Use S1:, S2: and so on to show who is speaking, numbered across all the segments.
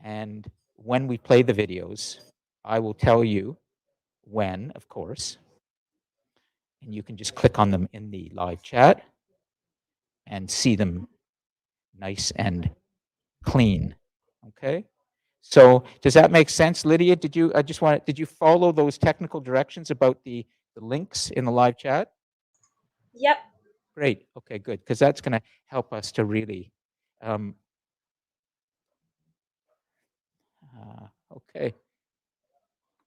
S1: And when we play the videos, I will tell you when, of course, and you can just click on them in the live chat and see them nice and clean. Okay? So does that make sense, Lydia? Did you follow those technical directions about the links in the live chat?
S2: Yep.
S1: Great. Okay, good. Because that's going to help us to really. Okay.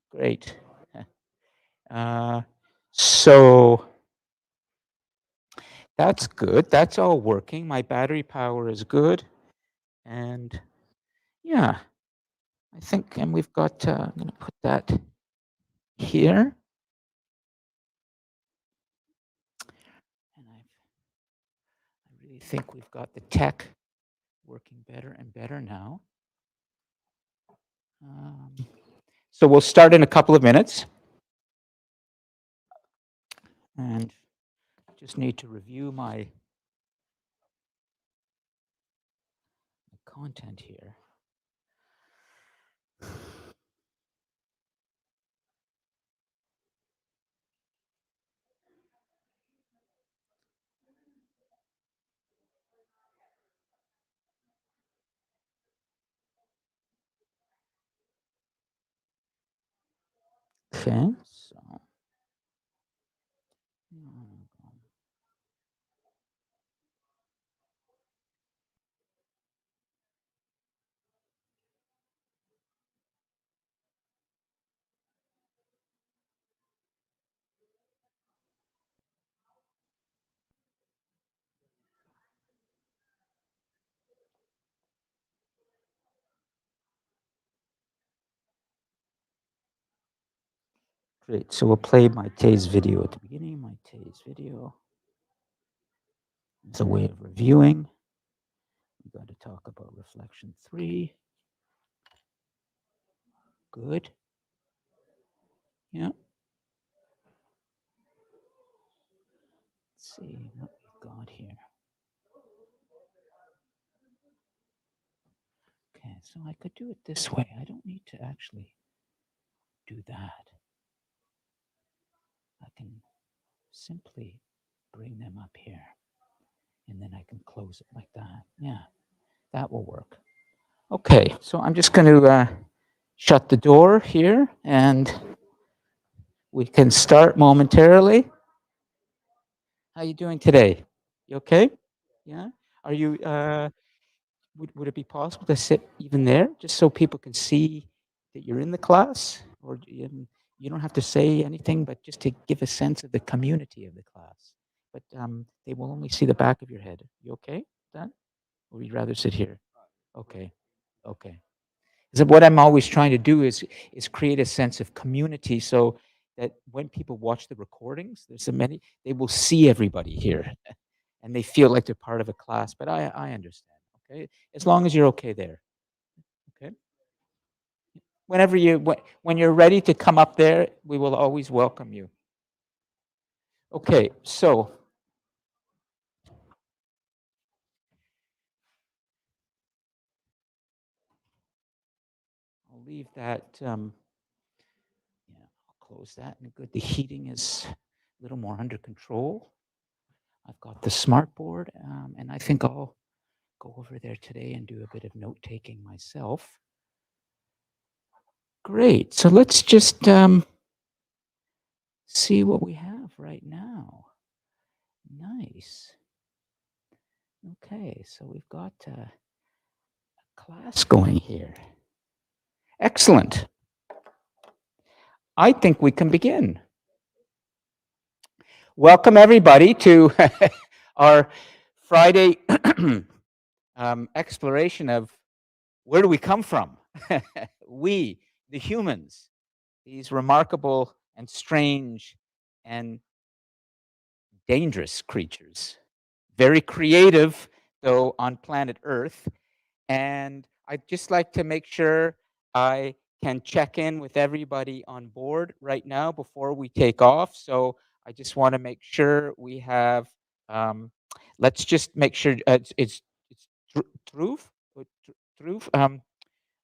S1: Great. So that's good. That's all working. My battery power is good. And yeah, I think, and we've got, I'm going to put that here. And I really think we've got the tech working better and better now. So we'll start in a couple of minutes. And just need to review my content here. Okay, so great. So we'll play my Tay's video at the beginning. My Tay's video. It's a way of reviewing. We're going to talk about reflection 3. Good. Yeah. Let's see what we've got here. Okay, so I could do it this way. I don't need to actually do that. I can simply bring them up here, and then I can close it like that. Yeah, that will work. Okay, so I'm just going to shut the door here, and we can start momentarily. How are you doing today? You okay? Yeah? Are you, would it be possible to sit even there, just so people can see that you're in the class? Or you don't have to say anything, but just to give a sense of the community of the class. But they will only see the back of your head. You okay with that? Or would you rather sit here? Okay. Okay. So what I'm always trying to do is create a sense of community, so that when people watch the recordings, there's so many, they will see everybody here, and they feel like they're part of a class. But I understand. Okay, as long as you're okay there. Okay. Whenever when you're ready to come up there, we will always welcome you. Okay, so I'll leave that. Yeah, I'll close that. And good. The heating is a little more under control. I've got the smart board, and I think I'll go over there today and do a bit of note taking myself. Great. So let's just see what we have right now. Nice. Okay, so we've got a class going here. Excellent. I think we can begin. Welcome everybody to our Friday exploration of where do we come from? We, the humans, these remarkable and strange and dangerous creatures, very creative, though, on planet Earth. And I'd just like to make sure I can check in with everybody on board right now before we take off. So I just want to make sure we have, let's just make sure it's Dhruv.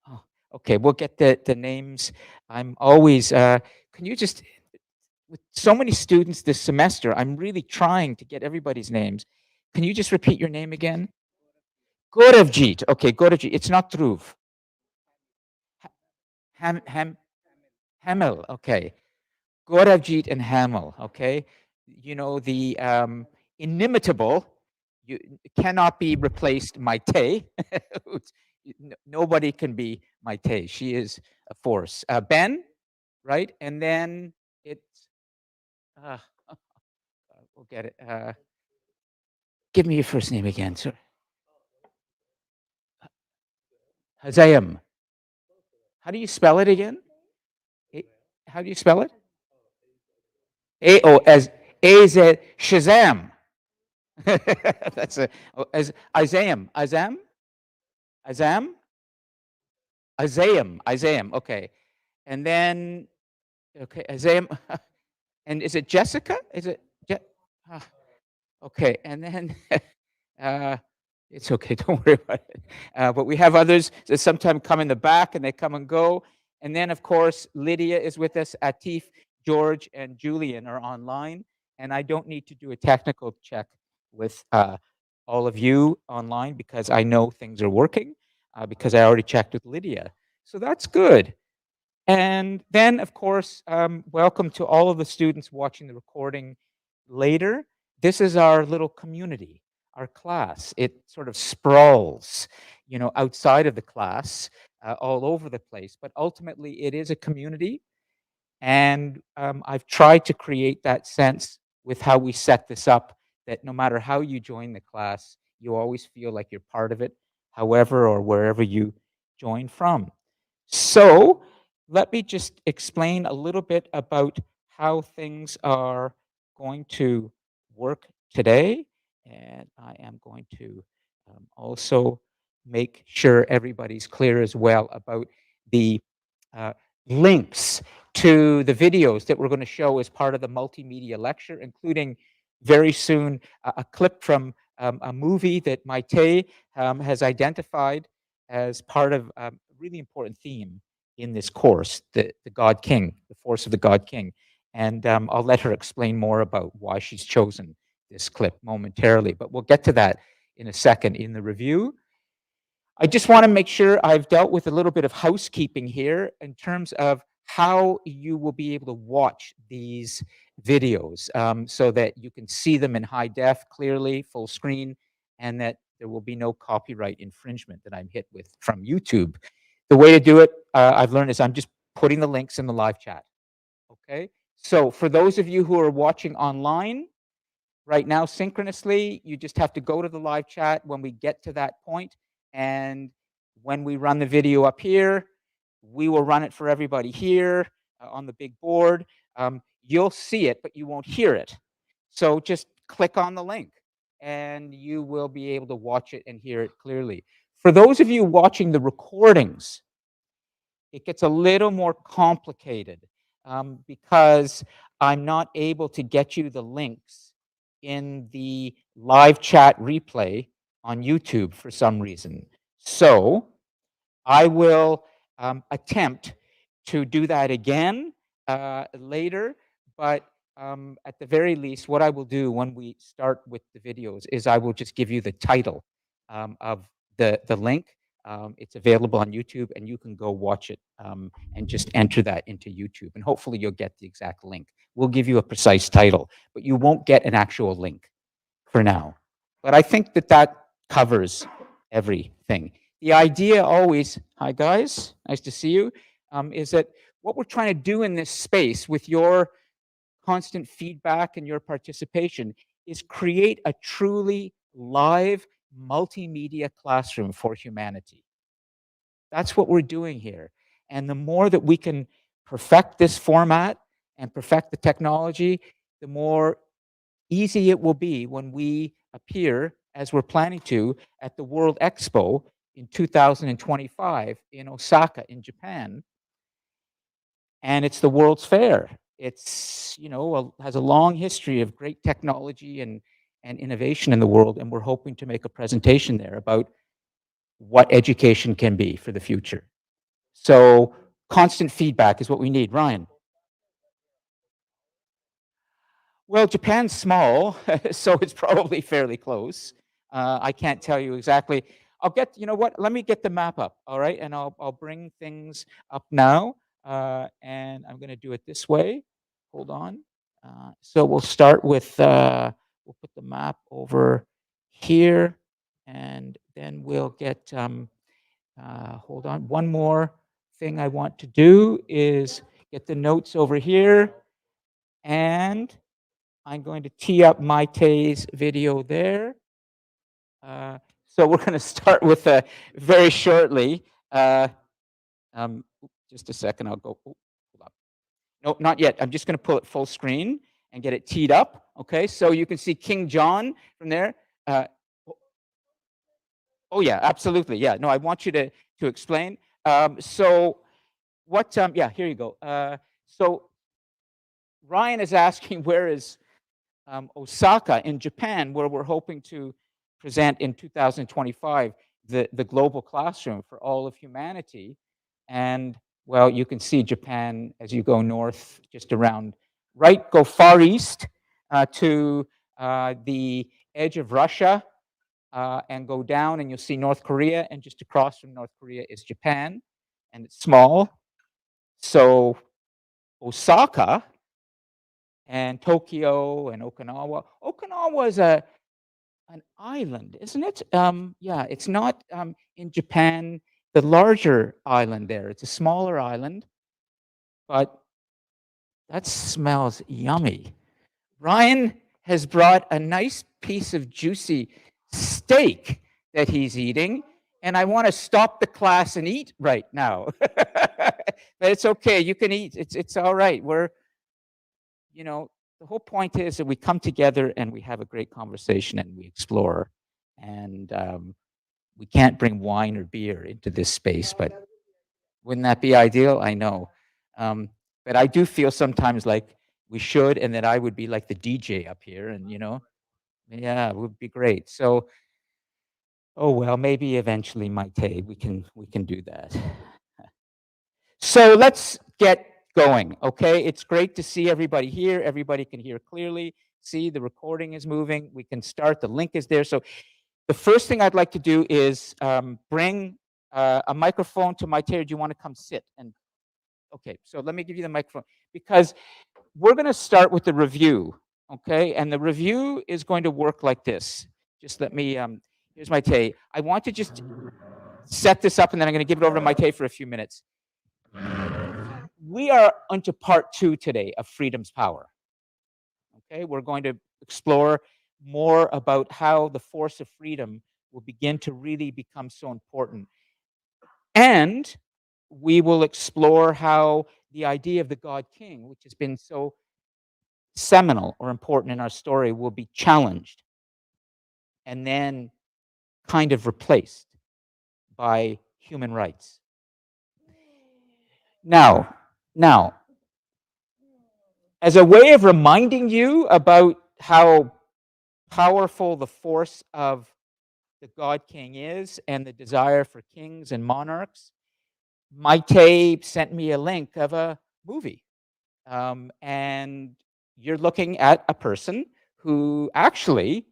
S1: Oh, Okay, we'll get the names. I'm always, can you just, with so many students this semester, I'm really trying to get everybody's names. Can you just repeat your name again? Goravjit. Okay, Goravjit. It's not Dhruv. Ham, Ham, Hamel. Okay. Goravjit and Hamel. Okay. You know, the inimitable, you cannot be replaced Maite. Nobody can be Maite. She is a force. Ben, right? And then it's, uh, we'll get it. Give me your first name again, sir. Hazayam. How do you spell it again? How do you spell it? As A is a Shazam. That's a as Isam. Azam. Isam. Okay, and then okay, Isam. And is it Jessica? Is it? Ah, okay, and then uh, it's okay. Don't worry about it. But we have others that sometimes come in the back and they come and go. And then, of course, Lydia is with us. Atif, George, and Julian are online. And I don't need to do a technical check with all of you online because I know things are working because I already checked with Lydia. So that's good. And then, of course, welcome to all of the students watching the recording later. This is our little community, our class. It sort of sprawls, you know, outside of the class, all over the place. But ultimately, it is a community. And I've tried to create that sense with how we set this up, that no matter how you join the class, you always feel like you're part of it, however or wherever you join from. So let me just explain a little bit about how things are going to work today. And I am going to also make sure everybody's clear as well about the uh, links to the videos that we're going to show as part of the multimedia lecture, including very soon a clip from a movie that Maite has identified as part of a really important theme in this course, the God King, the force of the God King. And I'll let her explain more about why she's chosen this clip momentarily, but we'll get to that in a second in the review. I just want to make sure I've dealt with a little bit of housekeeping here in terms of how you will be able to watch these videos so that you can see them in high def clearly, full screen, and that there will be no copyright infringement that I'm hit with from YouTube. The way to do it, I've learned, is I'm just putting the links in the live chat. Okay, so for those of you who are watching online right now synchronously, you just have to go to the live chat when we get to that point, and when we run the video up here, we will run it for everybody here on the big board. You'll see it, but you won't hear it. So just click on the link and you will be able to watch it and hear it clearly. For those of you watching the recordings, it gets a little more complicated because I'm not able to get you the links in the live chat replay on YouTube for some reason. So I will attempt to do that again later, but at the very least, what I will do when we start with the videos is I will just give you the title of the link. It's available on YouTube, and you can go watch it and just enter that into YouTube, and hopefully you'll get the exact link. We'll give you a precise title, but you won't get an actual link for now. But I think that that covers everything. The idea always, hi guys, nice to see you, is that what we're trying to do in this space with your constant feedback and your participation is create a truly live multimedia classroom for humanity. That's what we're doing here. And the more that we can perfect this format and perfect the technology, the more easy it will be when we appear, as we're planning to, at the World Expo in 2025 in Osaka, in Japan. And it's the World's Fair. It's, you know, has a long history of great technology and innovation in the world. And we're hoping to make a presentation there about what education can be for the future. So constant feedback is what we need. Ryan. Well, Japan's small, so it's probably fairly close. I can't tell you exactly. You know what? Let me get the map up, all right? And I'll bring things up now. And I'm going to do it this way. Hold on. So we'll start with, we'll put the map over here, and then we'll get, hold on. One more thing I want to do is get the notes over here, and I'm going to tee up Maite's video there. So we're going to start with very shortly. Just a second, I'll go. Oh, hold up. No, not yet. I'm just going to pull it full screen and get it teed up. Okay, so you can see King John from there. Oh yeah, absolutely. Yeah, no, I want you to explain. So what? Yeah, here you go. So Ryan is asking, where is Osaka in Japan, where we're hoping to present in 2025 the global classroom for all of humanity. And well, you can see Japan as you go north, just around, right, go far east to the edge of Russia and go down, and you'll see North Korea, and just across from North Korea is Japan, and it's small. So Osaka and Tokyo and Okinawa. Okinawa is an island, isn't it? Yeah, it's not in Japan, the larger island there. It's a smaller island, but that smells yummy. Ryan has brought a nice piece of juicy steak that he's eating, and I want to stop the class and eat right now. But it's okay. You can eat. It's all right. You know, the whole point is that we come together and we have a great conversation and we explore. And we can't bring wine or beer into this space, but wouldn't that be ideal? I know. But I do feel sometimes like we should, and that I would be like the DJ up here, and yeah, it would be great. So, oh well, maybe eventually, Maite, we can do that. So let's get going, okay? It's great to see everybody here. Everybody can hear clearly. See, the recording is moving. We can start. The link is there. So the first thing I'd like to do is bring a microphone to Maite. Do you want to come sit? And okay, so let me give you the microphone, because we're going to start with the review, okay? And the review is going to work like this. Just let me, here's Maite. I want to just set this up, and then I'm going to give it over to Maite for a few minutes. We are onto part 2 today of Freedom's Power. Okay, we're going to explore more about how the force of freedom will begin to really become so important. And we will explore how the idea of the God King, which has been so seminal or important in our story, will be challenged and then kind of replaced by human rights. Now, as a way of reminding you about how powerful the force of the God King is and the desire for kings and monarchs, Maite sent me a link of a movie. And you're looking at a person who actually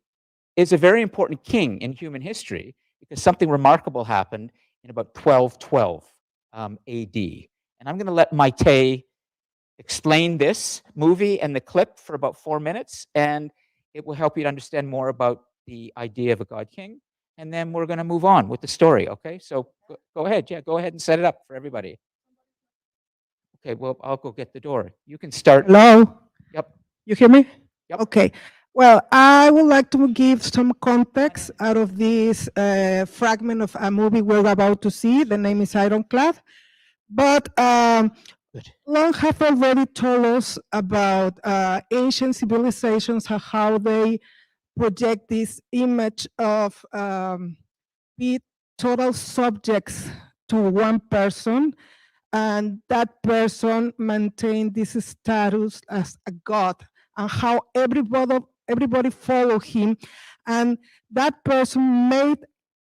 S1: is a very important king in human history, because something remarkable happened in about 1212 AD. And I'm going to let Maite explain this movie and the clip for about 4 minutes, and it will help you to understand more about the idea of a God King. And then we're going to move on with the story, okay? So go ahead. Yeah, go ahead and set it up for everybody. Okay, well, I'll go get the door. You can start.
S2: Hello?
S1: Yep.
S2: You hear me?
S1: Yep.
S2: Okay. Well, I would like to give some context out of this fragment of a movie we're about to see. The name is Ironclad. But Long have already told us about ancient civilizations, how they project this image of be total subjects to one person, and that person maintained this status as a god, and how everybody follow him, and that person made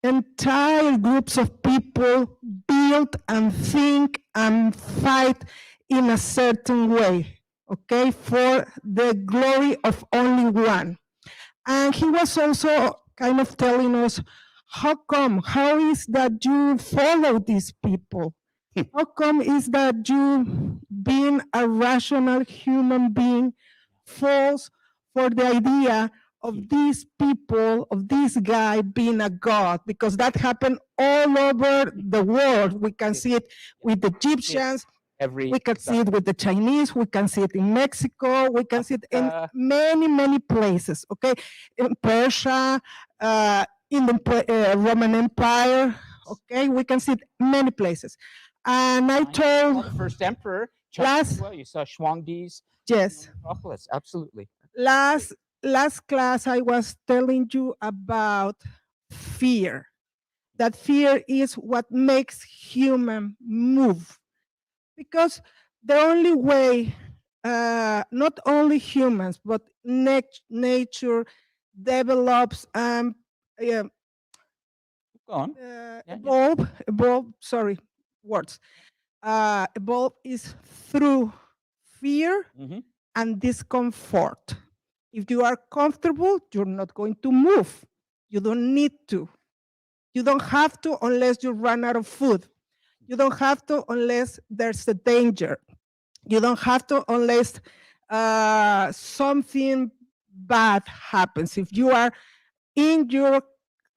S2: entire groups of people build and think and fight in a certain way, okay, for the glory of only one. And he was also kind of telling us, how come, how is that you follow these people? How come is that you, being a rational human being, falls for the idea of these people, of this guy being a god? Because that happened all over the world. We can see it with the Egyptians, we can see it with the Chinese, we can see it in Mexico, we can see it in many, many places, okay? In Persia, in the Roman Empire, okay? We can see it many places. And I told
S1: the first emperor,
S2: last,
S1: well, you saw Shuangdi's
S2: yes,
S1: metropolis, absolutely.
S2: last class I was telling you about fear. That fear is what makes human move. Because the only way, not only humans, but nature develops and
S1: Go on.
S2: evolve, sorry, words. Evolve is through fear
S1: Mhm.
S2: and discomfort. If you are comfortable, you're not going to move. You don't need to. You don't have to unless you run out of food. You don't have to unless there's a danger. You don't have to unless something bad happens. If you are in your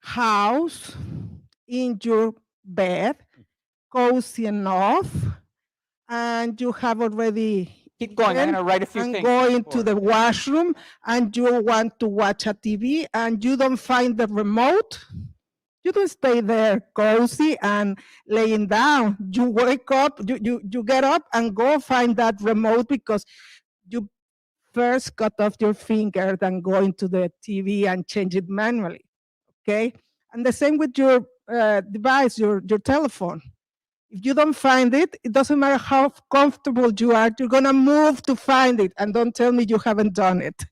S2: house, in your bed, cozy enough, and you have already
S1: Keep going. I'm
S2: eaten
S1: going to write a few
S2: and
S1: things.
S2: going to
S1: before.
S2: the washroom, and you want to watch a TV and you don't find the remote, you don't stay there cozy and laying down. You wake up, you get up and go find that remote because you first cut off your finger, then go into the TV and change it manually. Okay? And the same with your device, your telephone. If you don't find it, it doesn't matter how comfortable you are, you're gonna move to find it. And don't tell me you haven't done it.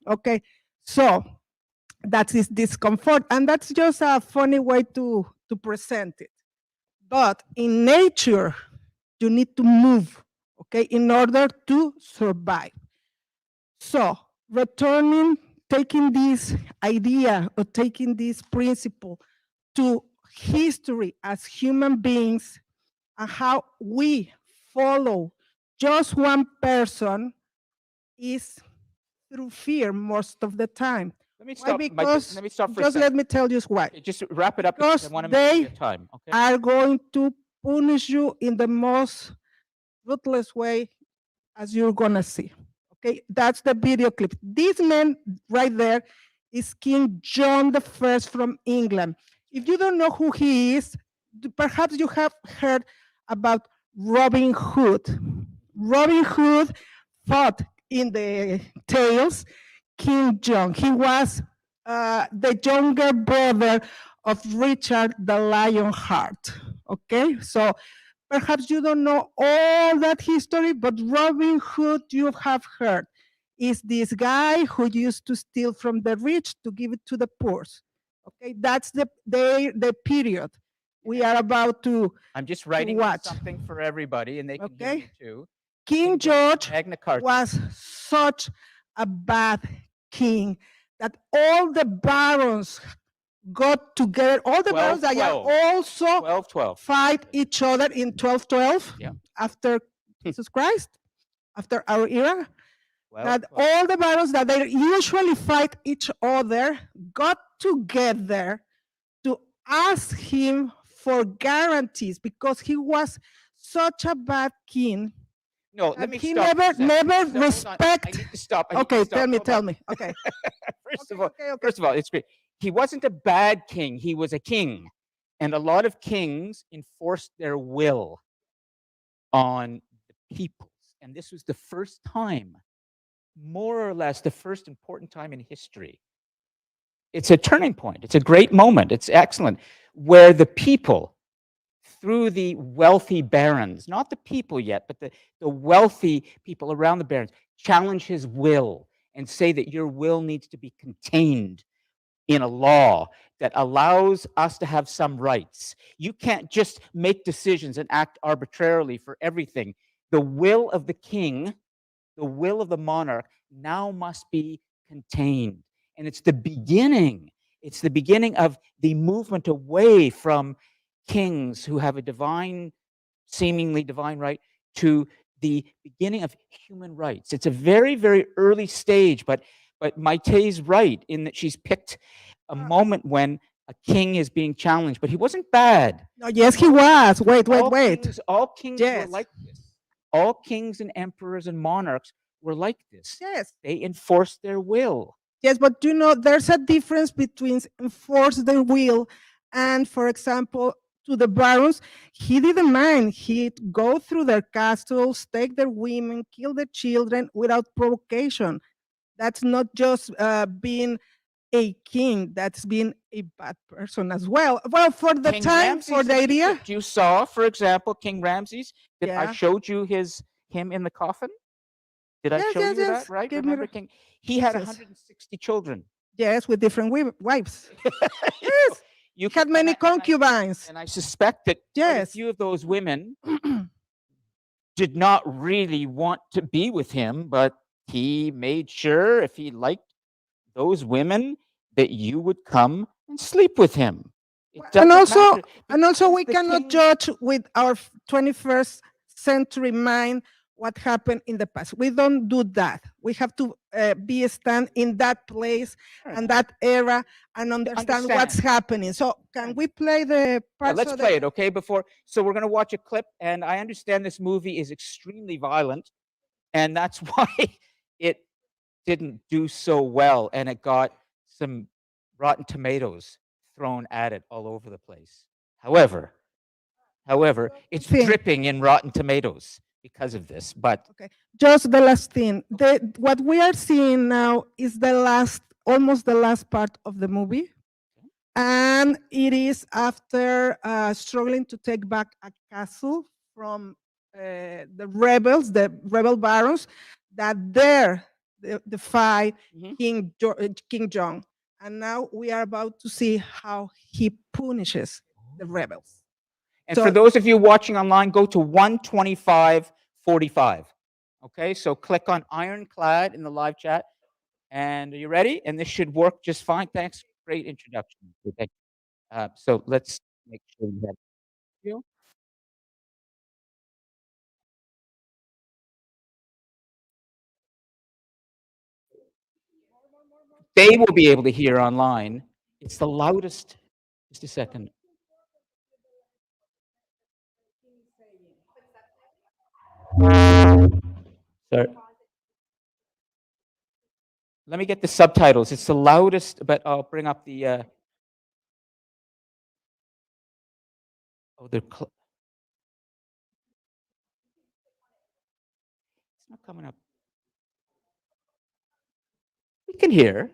S2: Okay? So that is discomfort. And that's just a funny way to present it. But in nature, you need to move, okay, in order to survive. So returning, taking this idea or taking this principle to history as human beings and how we follow just one person is through fear most of the time.
S1: Let me
S2: Why?
S1: stop.
S2: Because
S1: let me stop for a
S2: just
S1: second.
S2: let me tell you why.
S1: Just wrap it up because
S2: Because
S1: I want to make sure we
S2: they
S1: have time. Okay.
S2: are going to punish you in the most ruthless way as you're gonna see. Okay, that's the video clip. This man right there is King John the First from England. If you don't know who he is, perhaps you have heard about Robin Hood. Robin Hood fought in the tales King John. He was the younger brother of Richard the Lionheart. Okay, so perhaps you don't know all that history, but Robin Hood you have heard is this guy who used to steal from the rich to give it to the poor. Okay, that's the period we are about to.
S1: I'm just writing
S2: watch.
S1: something for everybody, and they can hear
S2: Okay.
S1: me too.
S2: King George
S1: Magna Carta.
S2: was such a bad king that all the barons got together, all the barons that are
S1: 1212.
S2: also
S1: 1212.
S2: fight each other in 1212
S1: Yeah.
S2: after Jesus Christ, after our era. That
S1: 1212.
S2: all the barons that they usually fight each other got together to ask him for guarantees because he was such a bad king.
S1: No, let
S2: that
S1: me
S2: he
S1: stop. for a second.
S2: never
S1: Hold on. I
S2: respect.
S1: need to stop. I need to
S2: Okay,
S1: stop.
S2: tell me,
S1: Hold
S2: tell
S1: on.
S2: me. Okay.
S1: First of all, it's great. He wasn't a bad king. He was a king, and a lot of kings enforced their will on the peoples, and this was the first time, more or less, the first important time in history. It's a turning point. It's a great moment. It's excellent, where the people, through the wealthy barons, not the people yet, but the wealthy people around the barons, challenge his will and say that your will needs to be contained in a law that allows us to have some rights. You can't just make decisions and act arbitrarily for everything. The will of the king, the will of the monarch now must be contained. And it's the beginning. It's the beginning of the movement away from kings who have a divine, seemingly divine right, to the beginning of human rights. It's a very, very early stage, but Maite's right in that she's picked a moment when a king is being challenged, but he wasn't bad.
S2: No, yes, he was. Wait.
S1: All kings were
S2: Yes.
S1: like this. All kings and emperors and monarchs were like this.
S2: Yes.
S1: They enforced their will.
S2: Yes, but there's a difference between enforce their will and, for example, to the barons, he didn't mind. He'd go through their castles, take their women, kill their children without provocation. That's not just being a king, that's being a bad person as well. Well, for the
S1: King
S2: time,
S1: Ramses
S2: for the
S1: of
S2: idea.
S1: Egypt, you saw, for example, King Ramses, that I
S2: Yeah.
S1: showed you him in the coffin. Did I
S2: Yes,
S1: show
S2: yes,
S1: you that,
S2: yes.
S1: right?
S2: Give me
S1: Remember
S2: the-
S1: King? He had
S2: Yes.
S1: 160 children.
S2: Yes, with different wives.
S1: You know,
S2: Yes.
S1: you
S2: He had
S1: can-
S2: many
S1: and I-
S2: concubines.
S1: And I suspect that quite a
S2: Yes.
S1: few of those women did not really want to be with him, but he made sure if he liked those women that you would come and sleep with him. It
S2: And
S1: doesn't
S2: also,
S1: matter
S2: we
S1: because the
S2: cannot
S1: king-
S2: judge with our 21st century mind what happened in the past. We don't do that. We have to be stand in that place
S1: Right.
S2: and that era and understand what's
S1: Understand.
S2: happening. So can we play the
S1: Yeah,
S2: parts
S1: let's
S2: of
S1: play it, okay? So we're gonna watch a clip, and I understand this movie is extremely violent, and that's why it didn't do so well, and it got some Rotten Tomatoes thrown at it all over the place. However, it's
S2: thing.
S1: dripping in Rotten Tomatoes because of this. But
S2: Just the last thing. What we are seeing now is almost the last part of the movie. And it is after struggling to take back a castle from the rebels, the rebel barons, that dare defy
S1: Mhm.
S2: King John. And now we are about to see how he punishes the rebels.
S1: And
S2: So-
S1: for those of you watching online, go to 125:45. Okay, so click on Ironclad in the live chat. And are you ready? And this should work just fine. Thanks. Great introduction. Okay. So let's make sure we have video. They will be able to hear online. It's the loudest. Just a second. Sorry. Let me get the subtitles. It's the loudest, but I'll bring up the. Oh, they're. It's not coming up. We can hear.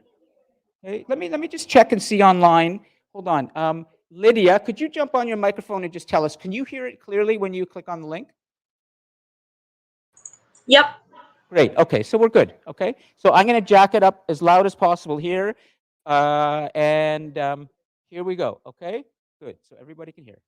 S1: Hey, let me just check and see online. Hold on. Lydia, could you jump on your microphone and just tell us? Can you hear it clearly when you click on the link?
S3: Yep.
S1: Great. Okay, so we're good. Okay, so I'm going to jack it up as loud as possible here, and here we go. Okay, good. So everybody can hear.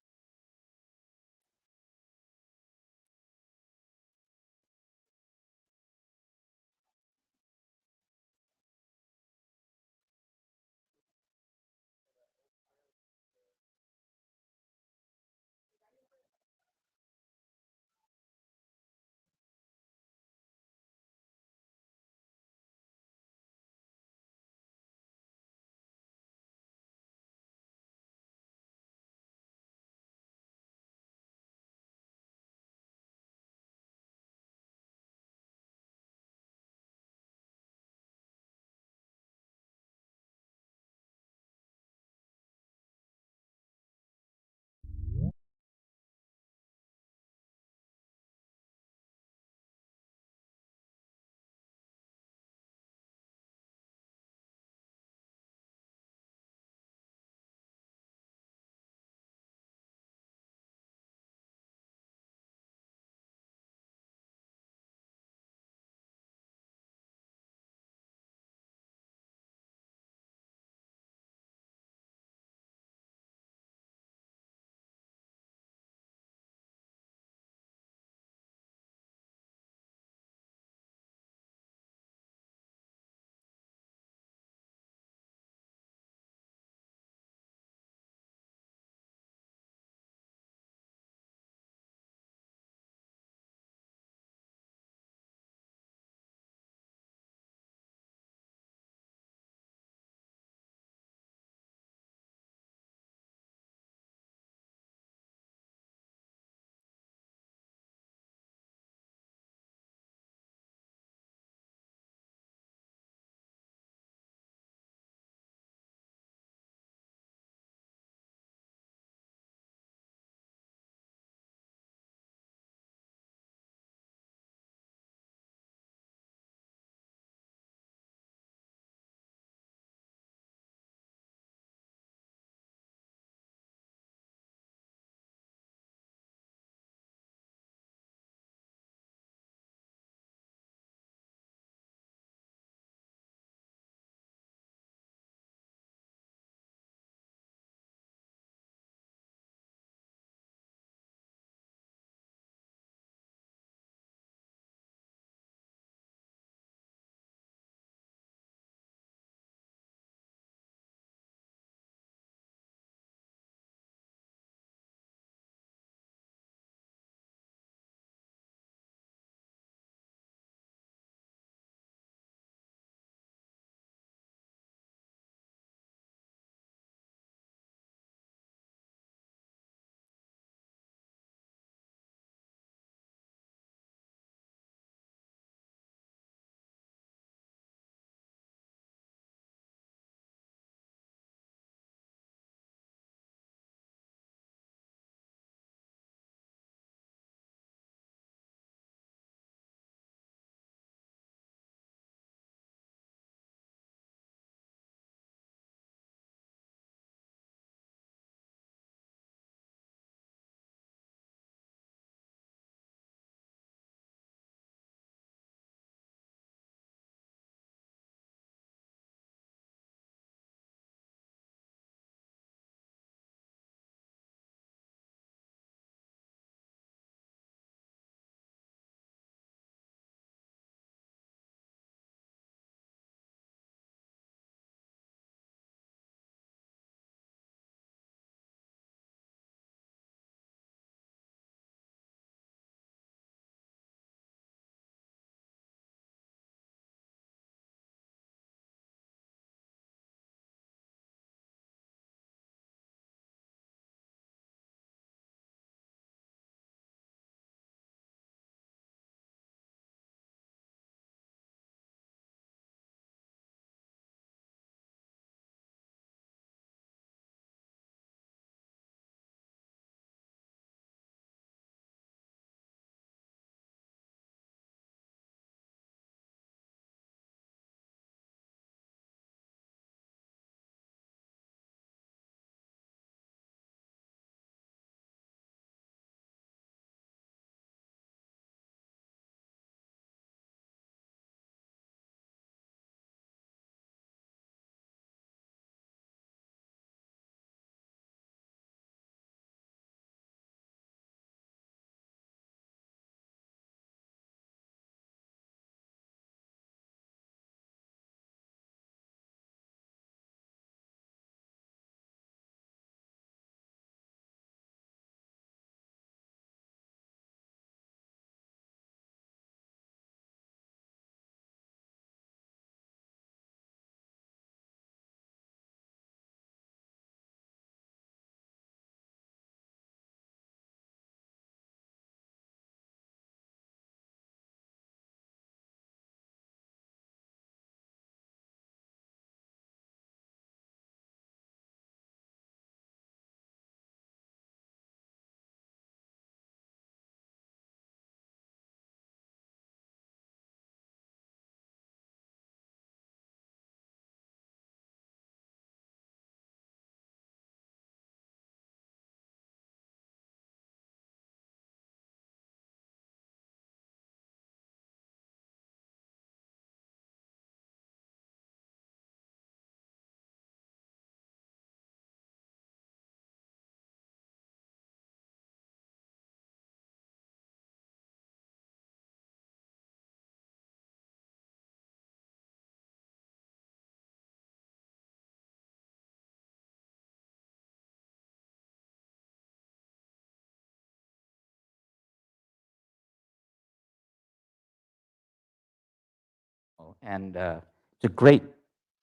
S1: and it's a great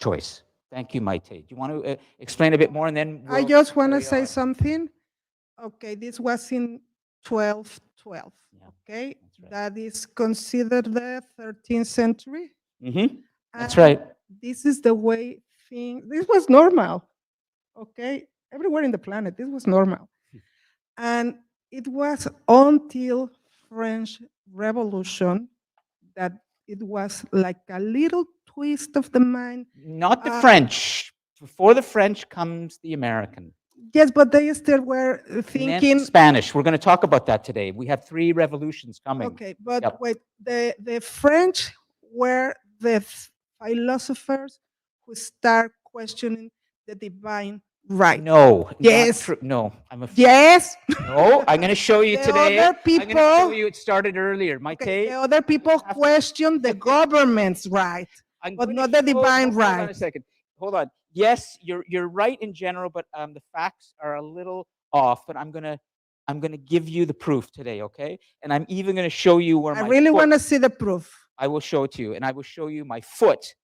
S1: choice. Thank you, Maite. Do you want to explain a bit more, and then
S2: I
S1: we'll
S2: just want to
S1: carry
S2: say
S1: on?
S2: something. Okay, this was in 1212.
S1: Yeah,
S2: Okay,
S1: that's right.
S2: that is considered the 13th century.
S1: That's
S2: and
S1: right.
S2: This is the way this was normal. Okay, everywhere in the planet, this was normal. And it was until French Revolution that it was like a little twist of the mind.
S1: Not the French. Before the French comes the American.
S2: Yes, but they still were
S1: And then
S2: thinking.
S1: Spanish. We're going to talk about that today. We have 3 revolutions coming.
S2: Okay, but
S1: Yep.
S2: wait, the French were the philosophers who start questioning the divine right.
S1: No.
S2: Yes.
S1: No. I'm afraid.
S2: Yes.
S1: No, I'm going to show you
S2: The
S1: today.
S2: other
S1: I'm going to show
S2: people-
S1: you it started earlier. Maite,
S2: Okay, the other people
S1: have to-
S2: question the government's right,
S1: I'm
S2: but
S1: gonna
S2: not the
S1: show-
S2: divine
S1: hold on
S2: right.
S1: a second. Hold on. Yes, you're right in general, but the facts are a little off. But I'm gonna give you the proof today, okay? And I'm even gonna show you where
S2: I
S1: my
S2: really
S1: foot-
S2: want to see the proof.
S1: I will show it to you, and I will show you my foot,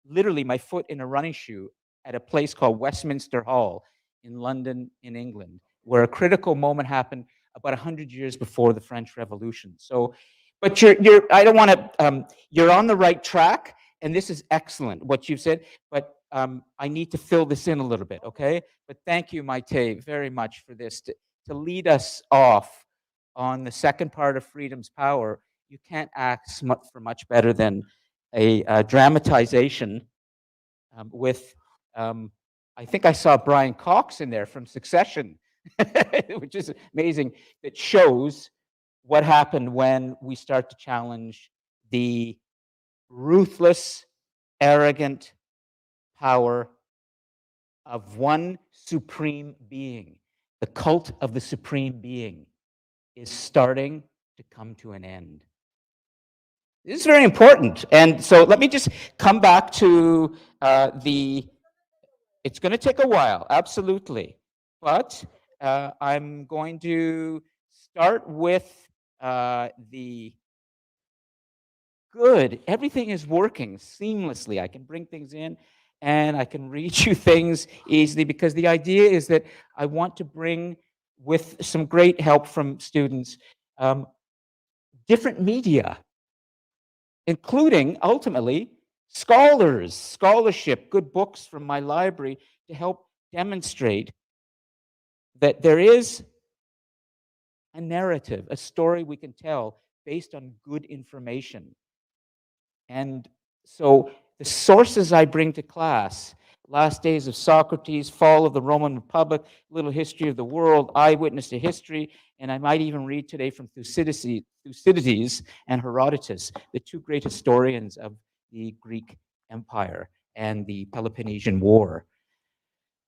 S1: literally my foot in a running shoe at a place called Westminster Hall in London, in England, where a critical moment happened about 100 years before the French Revolution. So, but you're I don't want to. You're on the right track, and this is excellent what you've said. But I need to fill this in a little bit, okay? But thank you, Maite, very much for this to lead us off on the second part of Freedom's Power. You can't ask for much better than a dramatization with, I think I saw Brian Cox in there from Succession, which is amazing. That shows what happened when we start to challenge the ruthless, arrogant power of one supreme being. The cult of the supreme being is starting to come to an end. This is very important. And so let me just come back to it's going to take a while, absolutely. But I'm going to start with the good. Everything is working seamlessly. I can bring things in and I can read you things easily, because the idea is that I want to bring, with some great help from students, different media, including ultimately scholarship, good books from my library to help demonstrate that there is a narrative, a story we can tell based on good information. And so the sources I bring to class: Last Days of Socrates, Fall of the Roman Republic, Little History of the World, Eyewitness to History, and I might even read today from Thucydides and Herodotus, the 2 great historians of the Greek Empire and the Peloponnesian War.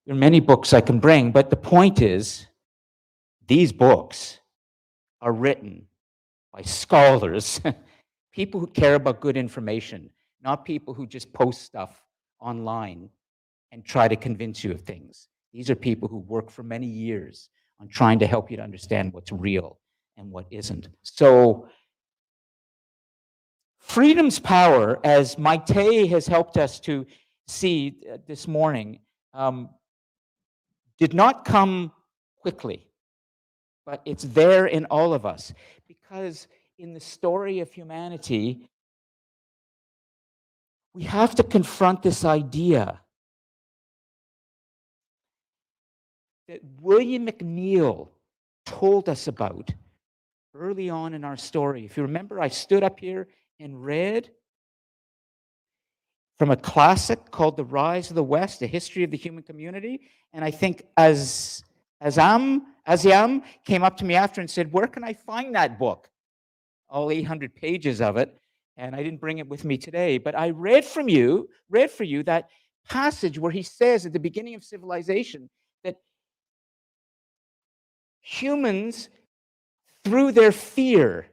S1: There are many books I can bring, but the point is, these books are written by scholars, people who care about good information, not people who just post stuff online and try to convince you of things. These are people who work for many years on trying to help you to understand what's real and what isn't. So, Freedom's Power, as Maite has helped us to see this morning, did not come quickly, but it's there in all of us, because in the story of humanity, we have to confront this idea that William McNeill told us about early on in our story. If you remember, I stood up here and read from a classic called The Rise of the West, A History of the Human Community. And I think Aziam came up to me after and said, "Where can I find that book?" All 800 pages of it. And I didn't bring it with me today, but I read for you that passage where he says at the beginning of civilization that humans, through their fear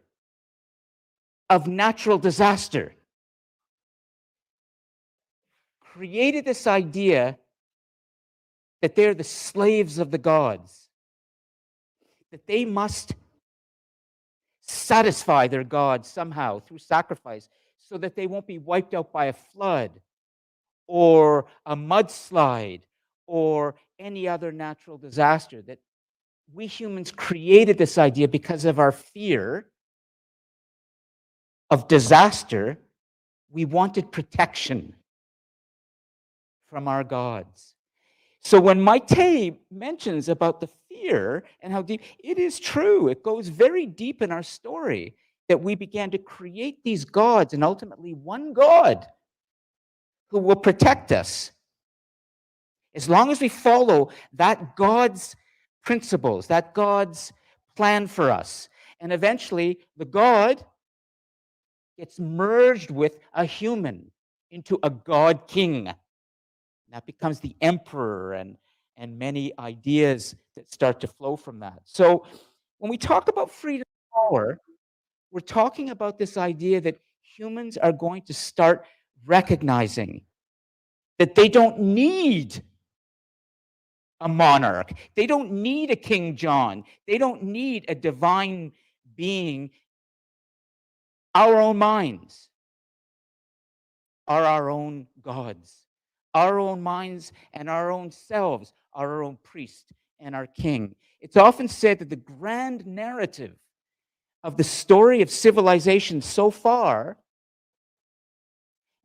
S1: of natural disaster, created this idea that they're the slaves of the gods, that they must satisfy their gods somehow through sacrifice. so that they won't be wiped out by a flood or a mudslide or any other natural disaster. That we humans created this idea because of our fear of disaster. We wanted protection from our gods. So when Maite mentions about the fear and how deep, it is true. It goes very deep in our story that we began to create these gods, and ultimately one God who will protect us. As long as we follow that God's principles, that God's plan for us. And eventually the God gets merged with a human into a God king. That becomes the emperor, and many ideas that start to flow from that. So when we talk about freedom and power, we're talking about this idea that humans are going to start recognizing that they don't need a monarch. They don't need a King John. They don't need a divine being. Our own minds are our own gods. Our own minds and our own selves are our own priest and our king. It's often said that the grand narrative of the story of civilization so far,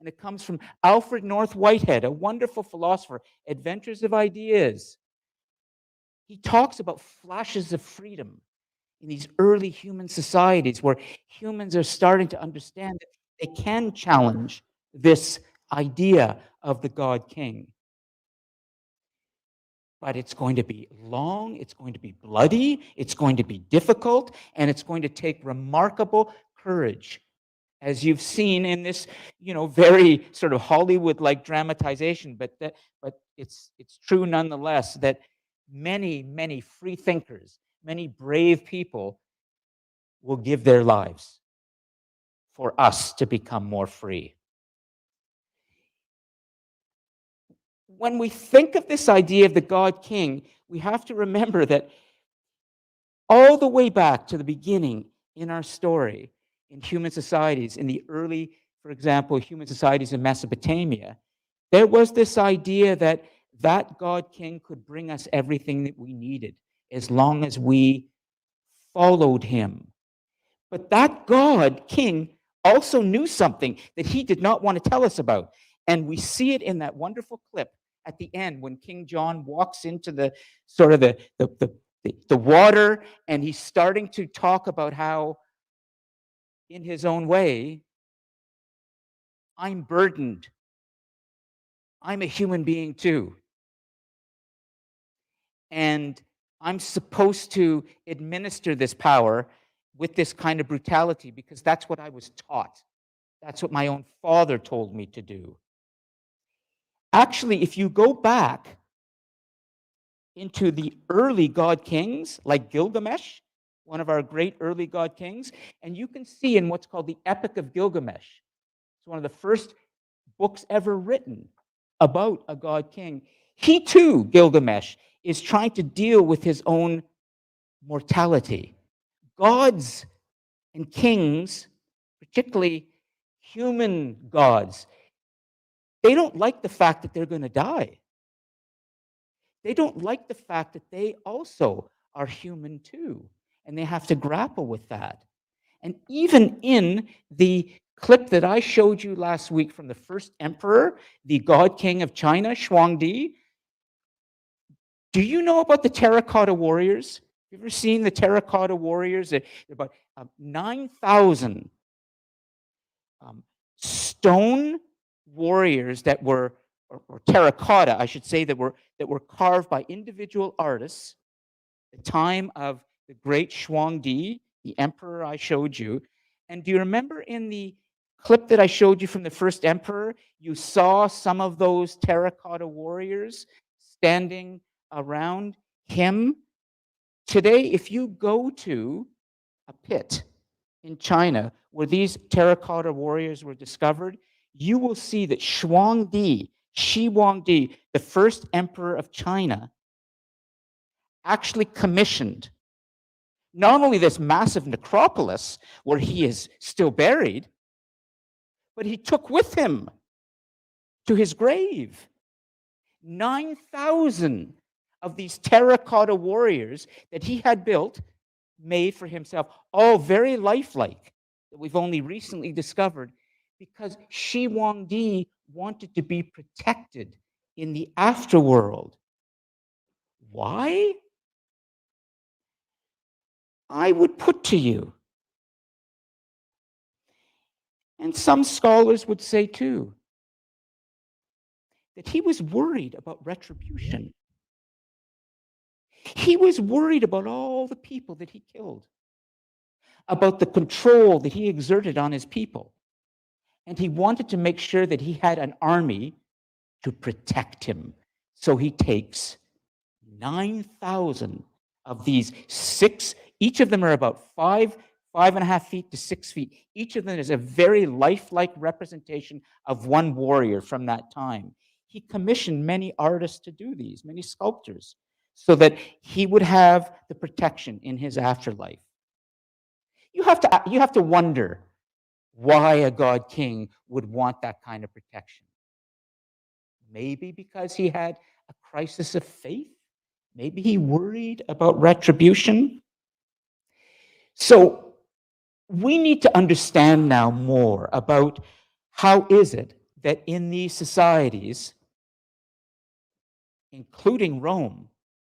S1: and it comes from Alfred North Whitehead, a wonderful philosopher, Adventures of Ideas. He talks about flashes of freedom in these early human societies where humans are starting to understand that they can challenge this idea of the God King. But it's going to be long, it's going to be bloody, it's going to be difficult, and it's going to take remarkable courage. As you've seen in this, very sort of Hollywood-like dramatization, but it's true nonetheless that many free thinkers, many brave people will give their lives for us to become more free. When we think of this idea of the God King, we have to remember that all the way back to the beginning in our story, in human societies, in the early, for example, human societies in Mesopotamia, there was this idea that that God King could bring us everything that we needed as long as we followed him. But that God King also knew something that he did not want to tell us about. And we see it in that wonderful clip at the end when King John walks into the sort of the water, and he's starting to talk about how, in his own way, I'm burdened. I'm a human being too. And I'm supposed to administer this power with this kind of brutality because that's what I was taught. That's what my own father told me to do. Actually, if you go back into the early God kings, like Gilgamesh, one of our great early God kings, and you can see in what's called the Epic of Gilgamesh, it's one of the first books ever written about a God king. He too, Gilgamesh, is trying to deal with his own mortality. Gods and kings, particularly human gods, they don't like the fact that they're going to die. They don't like the fact that they also are human too, and they have to grapple with that. And even in the clip that I showed you last week from the first emperor, the God King of China, Shuangdi, do you know about the terracotta warriors? Have you ever seen the terracotta warriors? They're about 9,000 stone warriors that were, or terracotta, I should say, that were carved by individual artists at the time of the great Shuangdi, the emperor I showed you. And do you remember in the clip that I showed you from the first emperor, you saw some of those terracotta warriors standing around him? Today, if you go to a pit in China where these terracotta warriors were discovered, you will see that Shuangdi, Shi Huangdi, the first emperor of China, actually commissioned not only this massive necropolis where he is still buried, but he took with him to his grave 9,000 of these terracotta warriors that he had built, made for himself, all very lifelike, that we've only recently discovered, because Shi Huangdi wanted to be protected in the afterworld. Why? I would put to you, and some scholars would say too, that he was worried about retribution. He was worried about all the people that he killed, about the control that he exerted on his people. And he wanted to make sure that he had an army to protect him. So he takes 9,000 of these six, each of them are about 5.5 feet to 6 feet. Each of them is a very lifelike representation of one warrior from that time. He commissioned many artists to do these, many sculptors, so that he would have the protection in his afterlife. You have to wonder why a god king would want that kind of protection. Maybe because he had a crisis of faith. Maybe he worried about retribution. So we need to understand now more about how is it that in these societies, including Rome,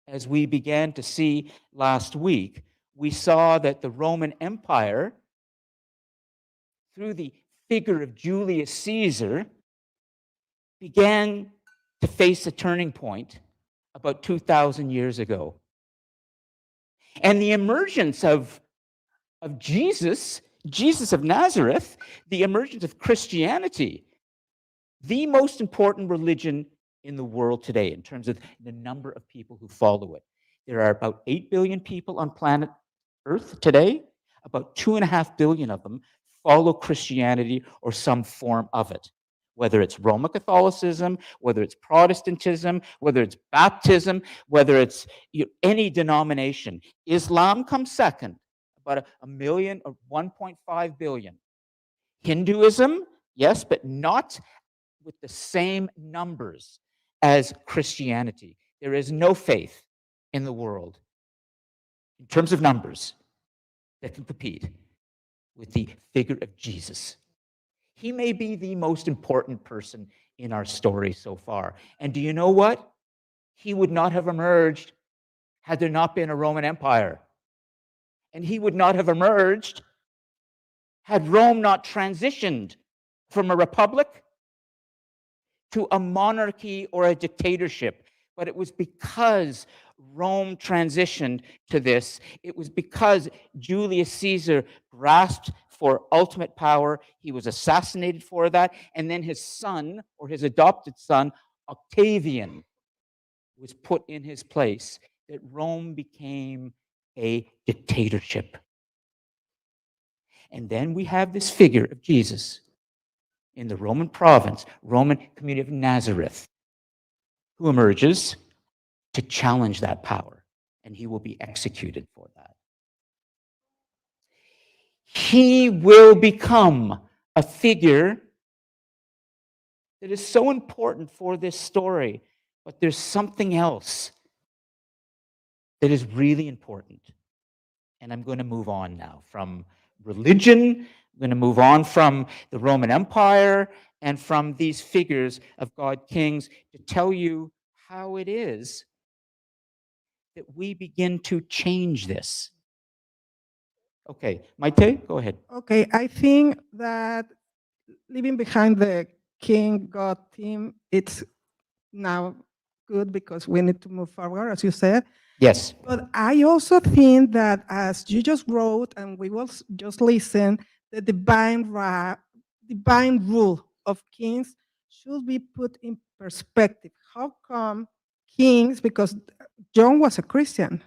S1: as we began to see last week, we saw that the Roman Empire, through the figure of Julius Caesar, began to face a turning point about 2,000 years ago. And the emergence of Jesus of Nazareth, the emergence of Christianity, the most important religion in the world today in terms of the number of people who follow it. There are about 8 billion people on planet Earth today. About 2.5 billion of them follow Christianity or some form of it, whether it's Roman Catholicism, whether it's Protestantism, whether it's baptism, whether it's any denomination. Islam comes second, about a million or 1.5 billion. Hinduism, yes, but not with the same numbers as Christianity. There is no faith in the world, in terms of numbers, that can compete with the figure of Jesus. He may be the most important person in our story so far. And do you know what? He would not have emerged had there not been a Roman Empire. And he would not have emerged had Rome not transitioned from a republic to a monarchy or a dictatorship. But it was because Rome transitioned to this. It was because Julius Caesar grasped for ultimate power. He was assassinated for that. And then his son, or his adopted son, Octavian, was put in his place, that Rome became a dictatorship. And then we have this figure of Jesus in the Roman province, Roman community of Nazareth, who emerges to challenge that power, and he will be executed for that. He will become a figure that is so important for this story, but there's something else that is really important. And I'm going to move on now from religion. I'm going to move on from the Roman Empire and from these figures of God kings to tell you how it is that we begin to change this. Okay, Maite, go ahead.
S2: Okay, I think that leaving behind the king god theme, it's now good because we need to move forward, as you said.
S1: Yes.
S2: But I also think that, as you just wrote and we will just listen, the divine rule of kings should be put in perspective. How come kings, because John was a Christian,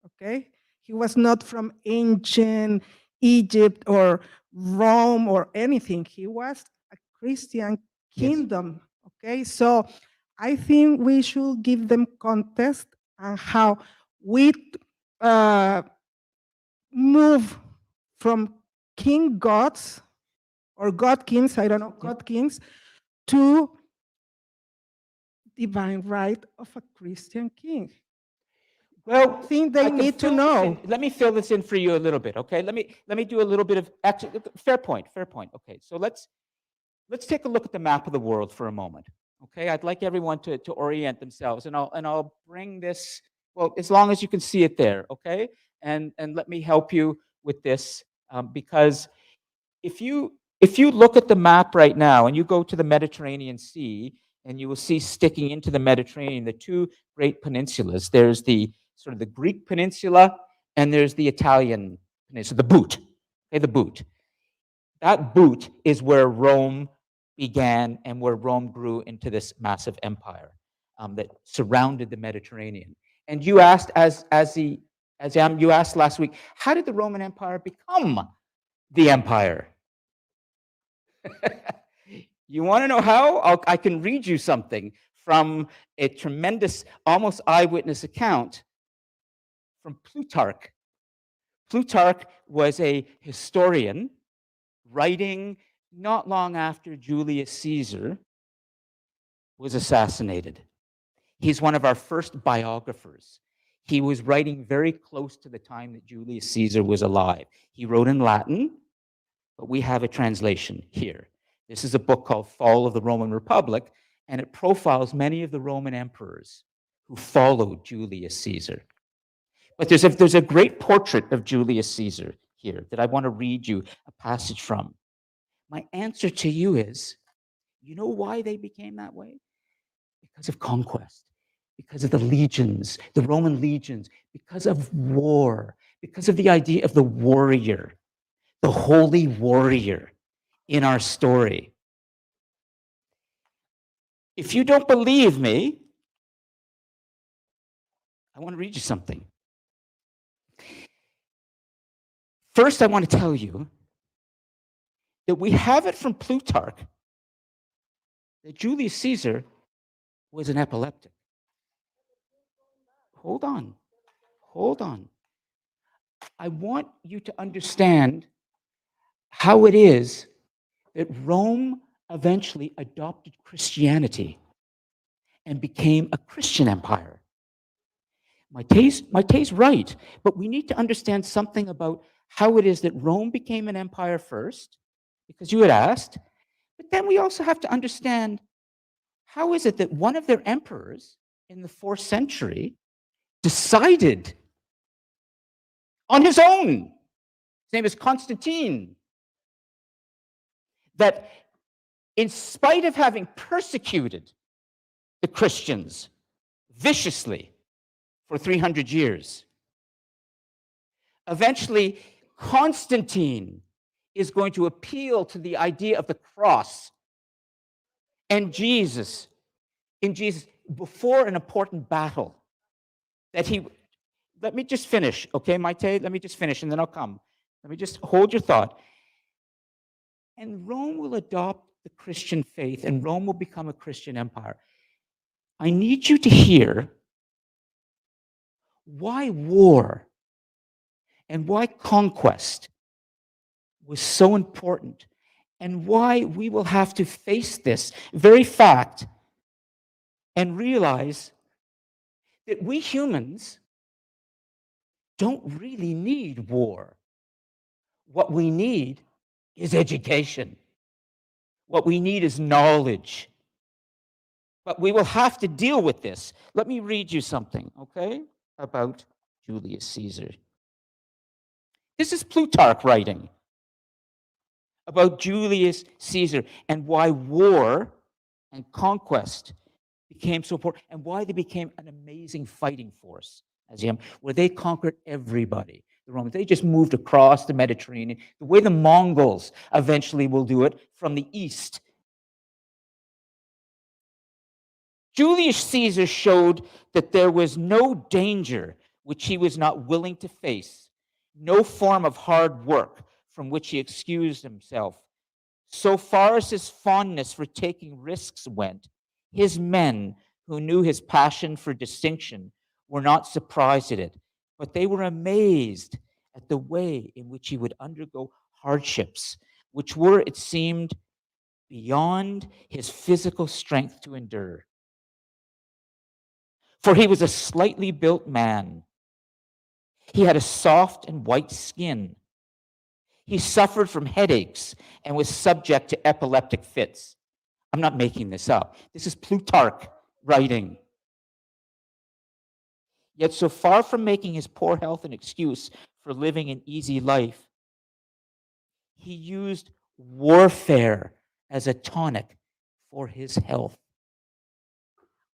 S2: okay? He was not from ancient Egypt or Rome or anything. He was a Christian kingdom, okay? So I think we should give them context and how we move from king gods or God kings, I don't know, God kings, to divine right of a Christian king.
S1: Well,
S2: I think they
S1: I can
S2: need to
S1: fill this in.
S2: know.
S1: Let me fill this in for you a little bit, okay? Let me do a little bit of actually. Fair point. Fair point. Okay, so let's take a look at the map of the world for a moment. Okay, I'd like everyone to orient themselves, and I'll bring this. Well, as long as you can see it there, okay? And let me help you with this because if you look at the map right now and you go to the Mediterranean Sea, and you will see sticking into the Mediterranean the two great peninsulas. There's the sort of the Greek peninsula, and there's the Italian peninsula, the boot. Okay, the boot. That boot is where Rome began and where Rome grew into this massive empire that surrounded the Mediterranean. And you asked, you asked last week, how did the Roman Empire become the empire? You want to know how? I can read you something from a tremendous, almost eyewitness account from Plutarch. Plutarch was a historian writing not long after Julius Caesar was assassinated. He's one of our first biographers. He was writing very close to the time that Julius Caesar was alive. He wrote in Latin, but we have a translation here. This is a book called Fall of the Roman Republic, and it profiles many of the Roman emperors who followed Julius Caesar. But there's a great portrait of Julius Caesar here that I want to read you a passage from. My answer to you is, you know why they became that way? Because of conquest, because of the legions, the Roman legions, because of war, because of the idea of the warrior, the holy warrior in our story. If you don't believe me, I want to read you something. First, I want to tell you that we have it from Plutarch that Julius Caesar was an epileptic. Hold on. I want you to understand how it is that Rome eventually adopted Christianity and became a Christian empire. Mattei's right, but we need to understand something about how it is that Rome became an empire first, because you had asked, but then we also have to understand how is it that one of their emperors in the 4th century decided on his own, his name is Constantine, that in spite of having persecuted the Christians viciously for 300 years, eventually Constantine is going to appeal to the idea of the cross and Jesus, before an important battle that he, let me just finish, okay, Maite? Let me just finish and then I'll come. Let me just hold your thought. And Rome will adopt the Christian faith and Rome will become a Christian empire. I need you to hear why war and why conquest was so important and why we will have to face this very fact and realize that we humans don't really need war. What we need is education. What we need is knowledge. But we will have to deal with this. Let me read you something, okay, about Julius Caesar. This is Plutarch writing about Julius Caesar and why war and conquest became so important and why they became an amazing fighting force as him, where they conquered everybody. The Romans, they just moved across the Mediterranean, the way the Mongols eventually will do it from the east. Julius Caesar showed that there was no danger which he was not willing to face, no form of hard work from which he excused himself. So far as his fondness for taking risks went, his men, who knew his passion for distinction, were not surprised at it, but they were amazed at the way in which he would undergo hardships which were, it seemed, beyond his physical strength to endure. For he was a slightly built man. He had a soft and white skin. He suffered from headaches and was subject to epileptic fits. I'm not making this up. This is Plutarch writing. Yet so far from making his poor health an excuse for living an easy life, he used warfare as a tonic for his health.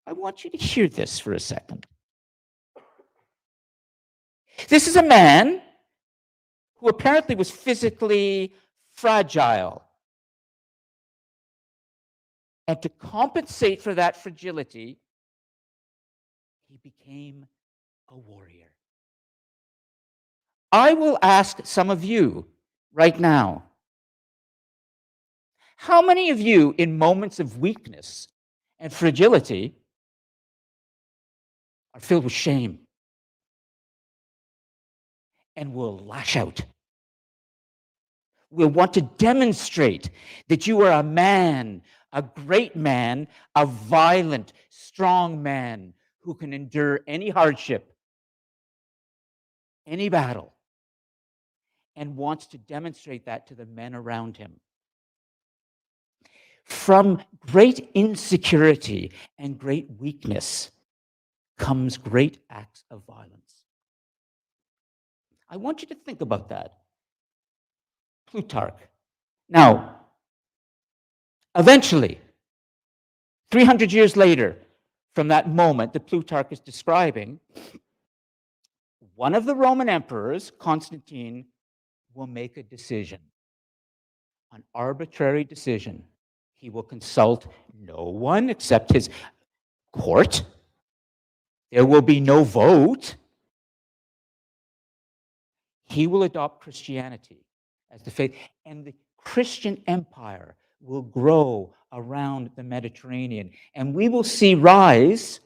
S1: I want you to hear this for a second. This is a man who apparently was physically fragile. And to compensate for that fragility, he became a warrior. I will ask some of you right now, how many of you in moments of weakness and fragility are filled with shame and will lash out? Will want to demonstrate that you are a man, a great man, a violent, strong man who can endure any hardship, any battle, and wants to demonstrate that to the men around him. From great insecurity and great weakness comes great acts of violence. I want you to think about that. Plutarch. Now, eventually, 300 years later, from that moment that Plutarch is describing, one of the Roman emperors, Constantine, will make a decision, an arbitrary decision. He will consult no one except his court. There will be no vote. He will adopt Christianity as the faith, and the Christian empire will grow around the Mediterranean. And we will see rise,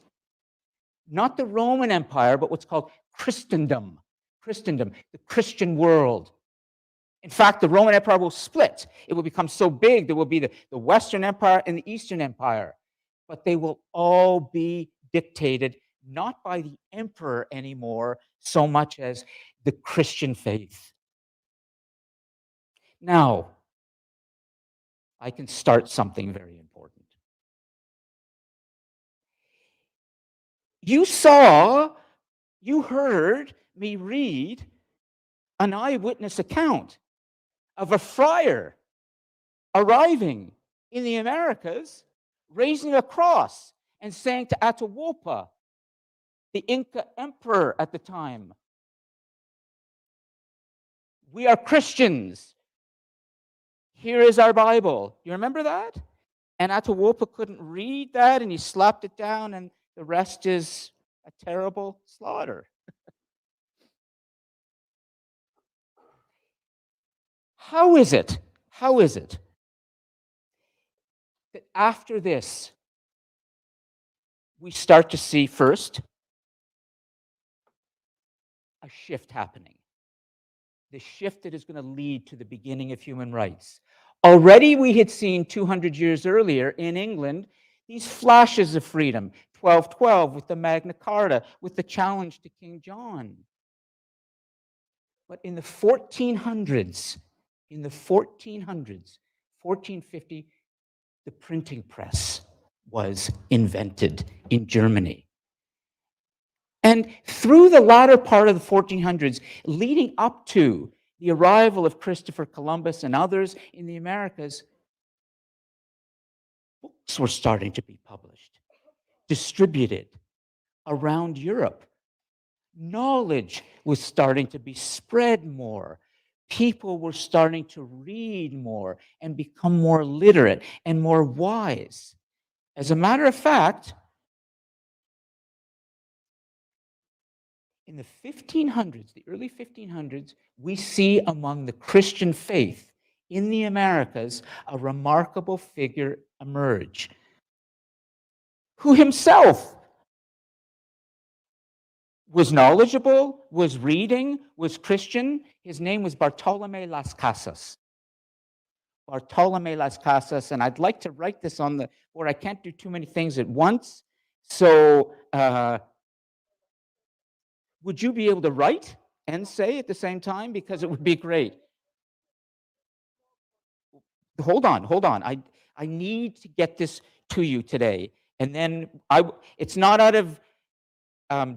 S1: not the Roman Empire, but what's called Christendom. Christendom, the Christian world. In fact, the Roman Empire will split. It will become so big, there will be the Western Empire and the Eastern Empire. But they will all be dictated not by the emperor anymore, so much as the Christian faith. Now, I can start something very important. You heard me read an eyewitness account of a friar arriving in the Americas, raising a cross and saying to Atahualpa, the Inca emperor at the time, "We are Christians. Here is our Bible." You remember that? And Atahualpa couldn't read that, and he slapped it down, and the rest is a terrible slaughter. How is it that after this, we start to see first a shift happening? The shift that is going to lead to the beginning of human rights. Already we had seen 200 years earlier in England these flashes of freedom, 1212 with the Magna Carta, with the challenge to King John. But in the 1400s, 1450, the printing press was invented in Germany. And through the latter part of the 1400s, leading up to the arrival of Christopher Columbus and others in the Americas, books were starting to be published, distributed around Europe. Knowledge was starting to be spread more. People were starting to read more and become more literate and more wise. As a matter of fact, in the 1500s, the early 1500s, we see among the Christian faith in the Americas a remarkable figure emerge, who himself was knowledgeable, was reading, was Christian. His name was Bartolome Las Casas. Bartolome Las Casas, and I'd like to write this on the board. I can't do too many things at once. So would you be able to write and say at the same time? Because it would be great. Hold on. I need to get this to you today. And then it's not out of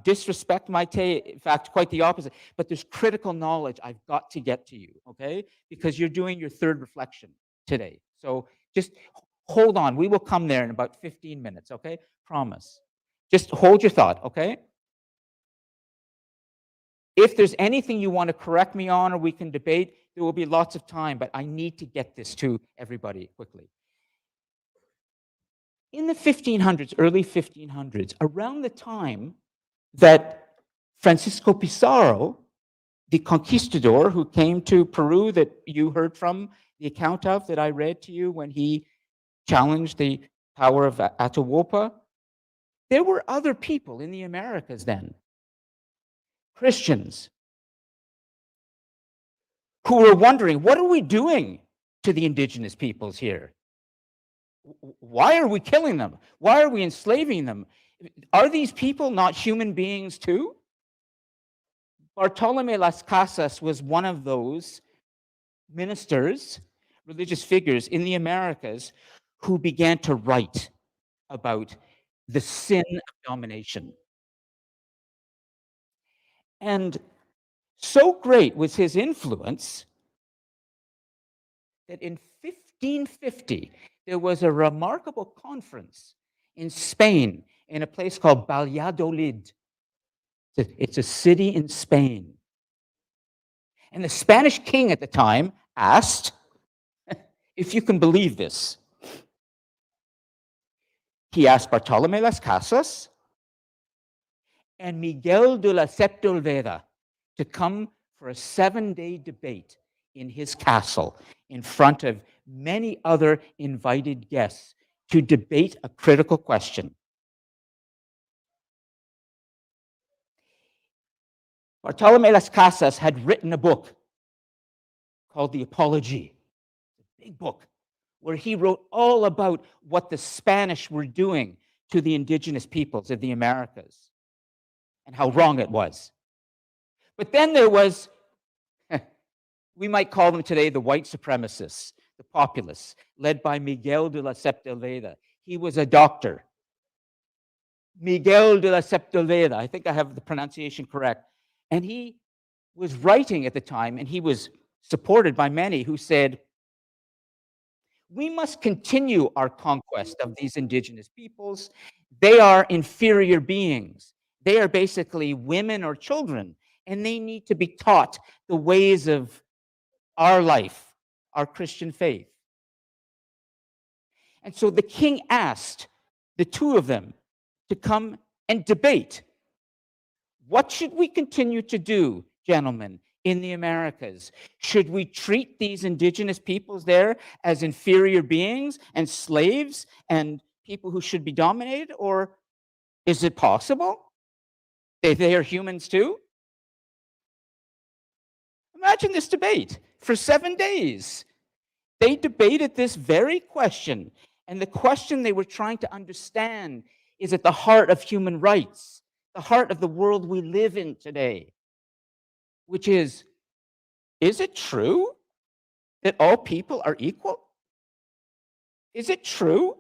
S1: disrespect, Maite, in fact, quite the opposite, but there's critical knowledge I've got to get to you, okay? Because you're doing your third reflection today. So just hold on. We will come there in about 15 minutes, okay? Promise. Just hold your thought, okay? If there's anything you want to correct me on or we can debate, there will be lots of time, but I need to get this to everybody quickly. In the 1500s, early 1500s, around the time that Francisco Pizarro, the conquistador who came to Peru that you heard from the account of that I read to you when he challenged the power of Atahualpa, there were other people in the Americas then, Christians, who were wondering, what are we doing to the indigenous peoples here? Why are we killing them? Why are we enslaving them? Are these people not human beings too? Bartolome Las Casas was one of those ministers, religious figures in the Americas who began to write about the sin of domination. And so great was his influence that in 1550, there was a remarkable conference in Spain in a place called Valladolid. It's a city in Spain. And the Spanish king at the time asked, if you can believe this, he asked Bartolome Las Casas and Miguel de la Sepulveda to come for a 7-day debate in his castle in front of many other invited guests to debate a critical question. Bartolome Las Casas had written a book called The Apology, a big book, where he wrote all about what the Spanish were doing to the indigenous peoples of the Americas and how wrong it was. But then there was, we might call them today the white supremacists, the populists, led by Miguel de la Sepulveda. He was a doctor. Miguel de la Sepulveda, I think I have the pronunciation correct. And he was writing at the time, and he was supported by many who said, we must continue our conquest of these indigenous peoples. They are inferior beings. They are basically women or children, and they need to be taught the ways of our life, our Christian faith. And so the king asked the two of them to come and debate. What should we continue to do, gentlemen, in the Americas? Should we treat these indigenous peoples there as inferior beings and slaves and people who should be dominated? Or is it possible that they are humans too? Imagine this debate for 7 days. They debated this very question. And the question they were trying to understand is at the heart of human rights, the heart of the world we live in today, which is it true that all people are equal? Is it true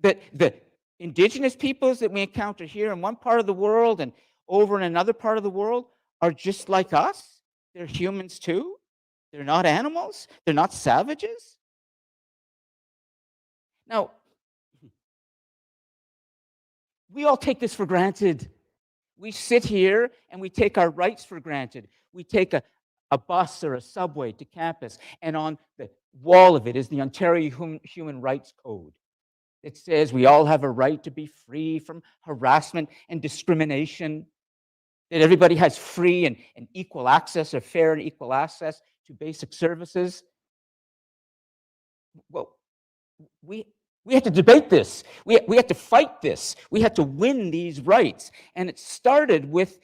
S1: that the indigenous peoples that we encounter here in one part of the world and over in another part of the world are just like us? They're humans too? They're not animals? They're not savages? Now, we all take this for granted. We sit here and we take our rights for granted. We take a bus or a subway to campus, and on the wall of it is the Ontario Human Rights Code. It says we all have a right to be free from harassment and discrimination, that everybody has free and equal access, or fair and equal access to basic services. Well, we had to debate this. We had to fight this. We had to win these rights. And it started with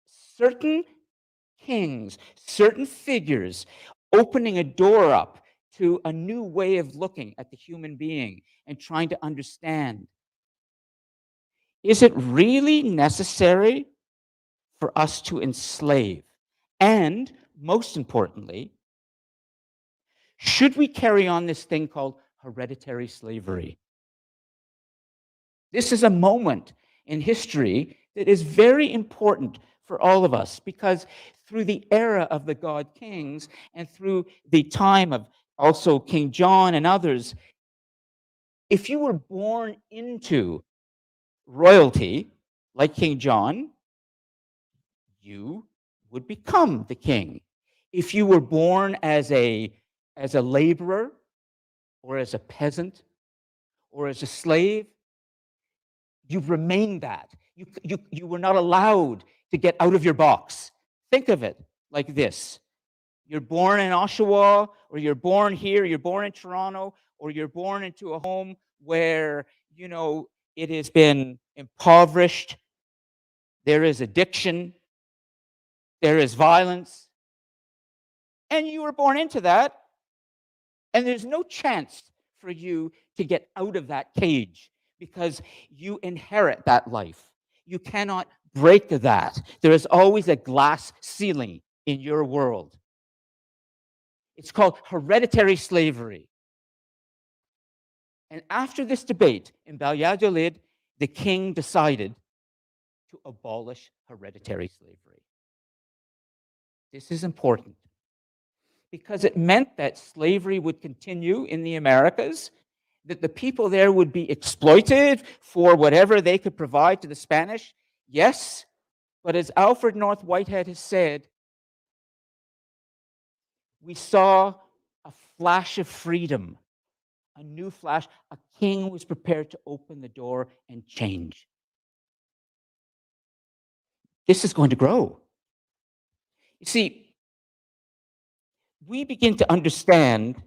S1: certain kings, certain figures opening a door up to a new way of looking at the human being and trying to understand. Is it really necessary for us to enslave? And most importantly, should we carry on this thing called hereditary slavery? This is a moment in history that is very important for all of us, because through the era of the God Kings and through the time of also King John and others, if you were born into royalty like King John, you would become the king. If you were born as a laborer or as a peasant or as a slave, you remained that. You were not allowed to get out of your box. Think of it like this. You're born in Oshawa, or you're born here, you're born in Toronto, or you're born into a home where, it has been impoverished. There is addiction. There is violence. And you were born into that. And there's no chance for you to get out of that cage because you inherit that life. You cannot break that. There is always a glass ceiling in your world. It's called hereditary slavery. And after this debate in Valladolid, the king decided to abolish hereditary slavery. This is important because it meant that slavery would continue in the Americas, that the people there would be exploited for whatever they could provide to the Spanish. Yes, but as Alfred North Whitehead has said, we saw a flash of freedom, a new flash. A king was prepared to open the door and change. This is going to grow. You see, we begin to understand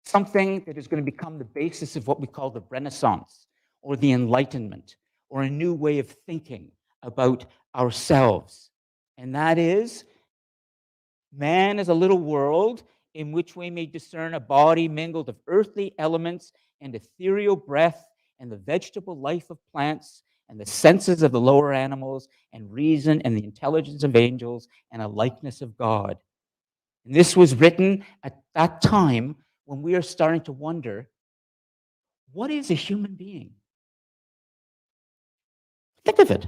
S1: something that is going to become the basis of what we call the Renaissance or the Enlightenment or a new way of thinking about ourselves. And that is, man is a little world in which we may discern a body mingled of earthly elements and ethereal breath and the vegetable life of plants and the senses of the lower animals and reason and the intelligence of angels and a likeness of God. And this was written at that time when we are starting to wonder, what is a human being? Think of it.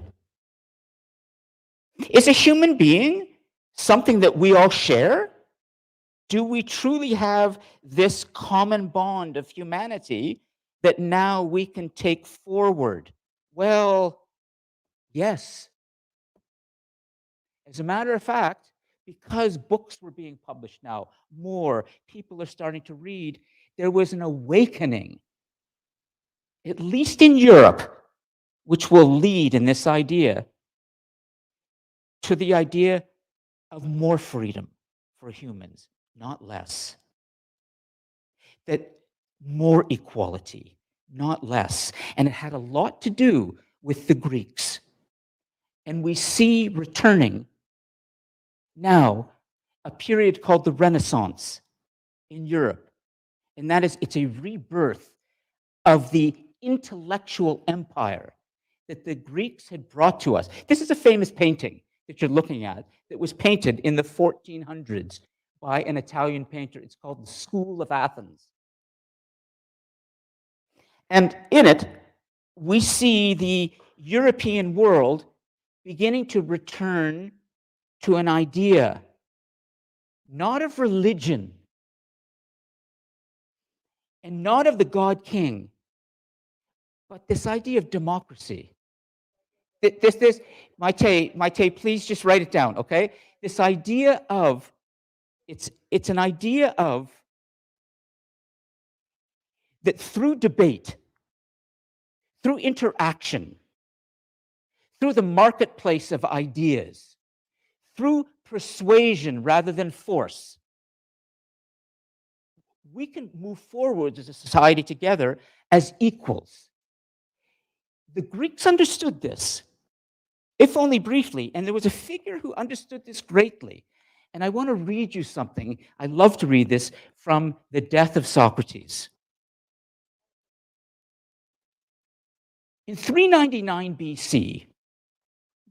S1: Is a human being something that we all share? Do we truly have this common bond of humanity that now we can take forward? Well, yes. As a matter of fact, because books were being published now, more people are starting to read, there was an awakening, at least in Europe, which will lead in this idea to the idea of more freedom for humans, not less. That more equality, not less. And it had a lot to do with the Greeks. And we see returning now a period called the Renaissance in Europe. And that is, it's a rebirth of the intellectual empire that the Greeks had brought to us. This is a famous painting that you're looking at that was painted in the 1400s by an Italian painter. It's called The School of Athens. And in it, we see the European world beginning to return to an idea, not of religion, and not of the God King, but this idea of democracy. This, Maite, please just write it down, okay? This idea of, it's an idea of that through debate, through interaction, through the marketplace of ideas, through persuasion rather than force, we can move forward as a society together as equals. The Greeks understood this, if only briefly, and there was a figure who understood this greatly, And I want to read you something. I love to read this from The Death of Socrates. In 399 BC,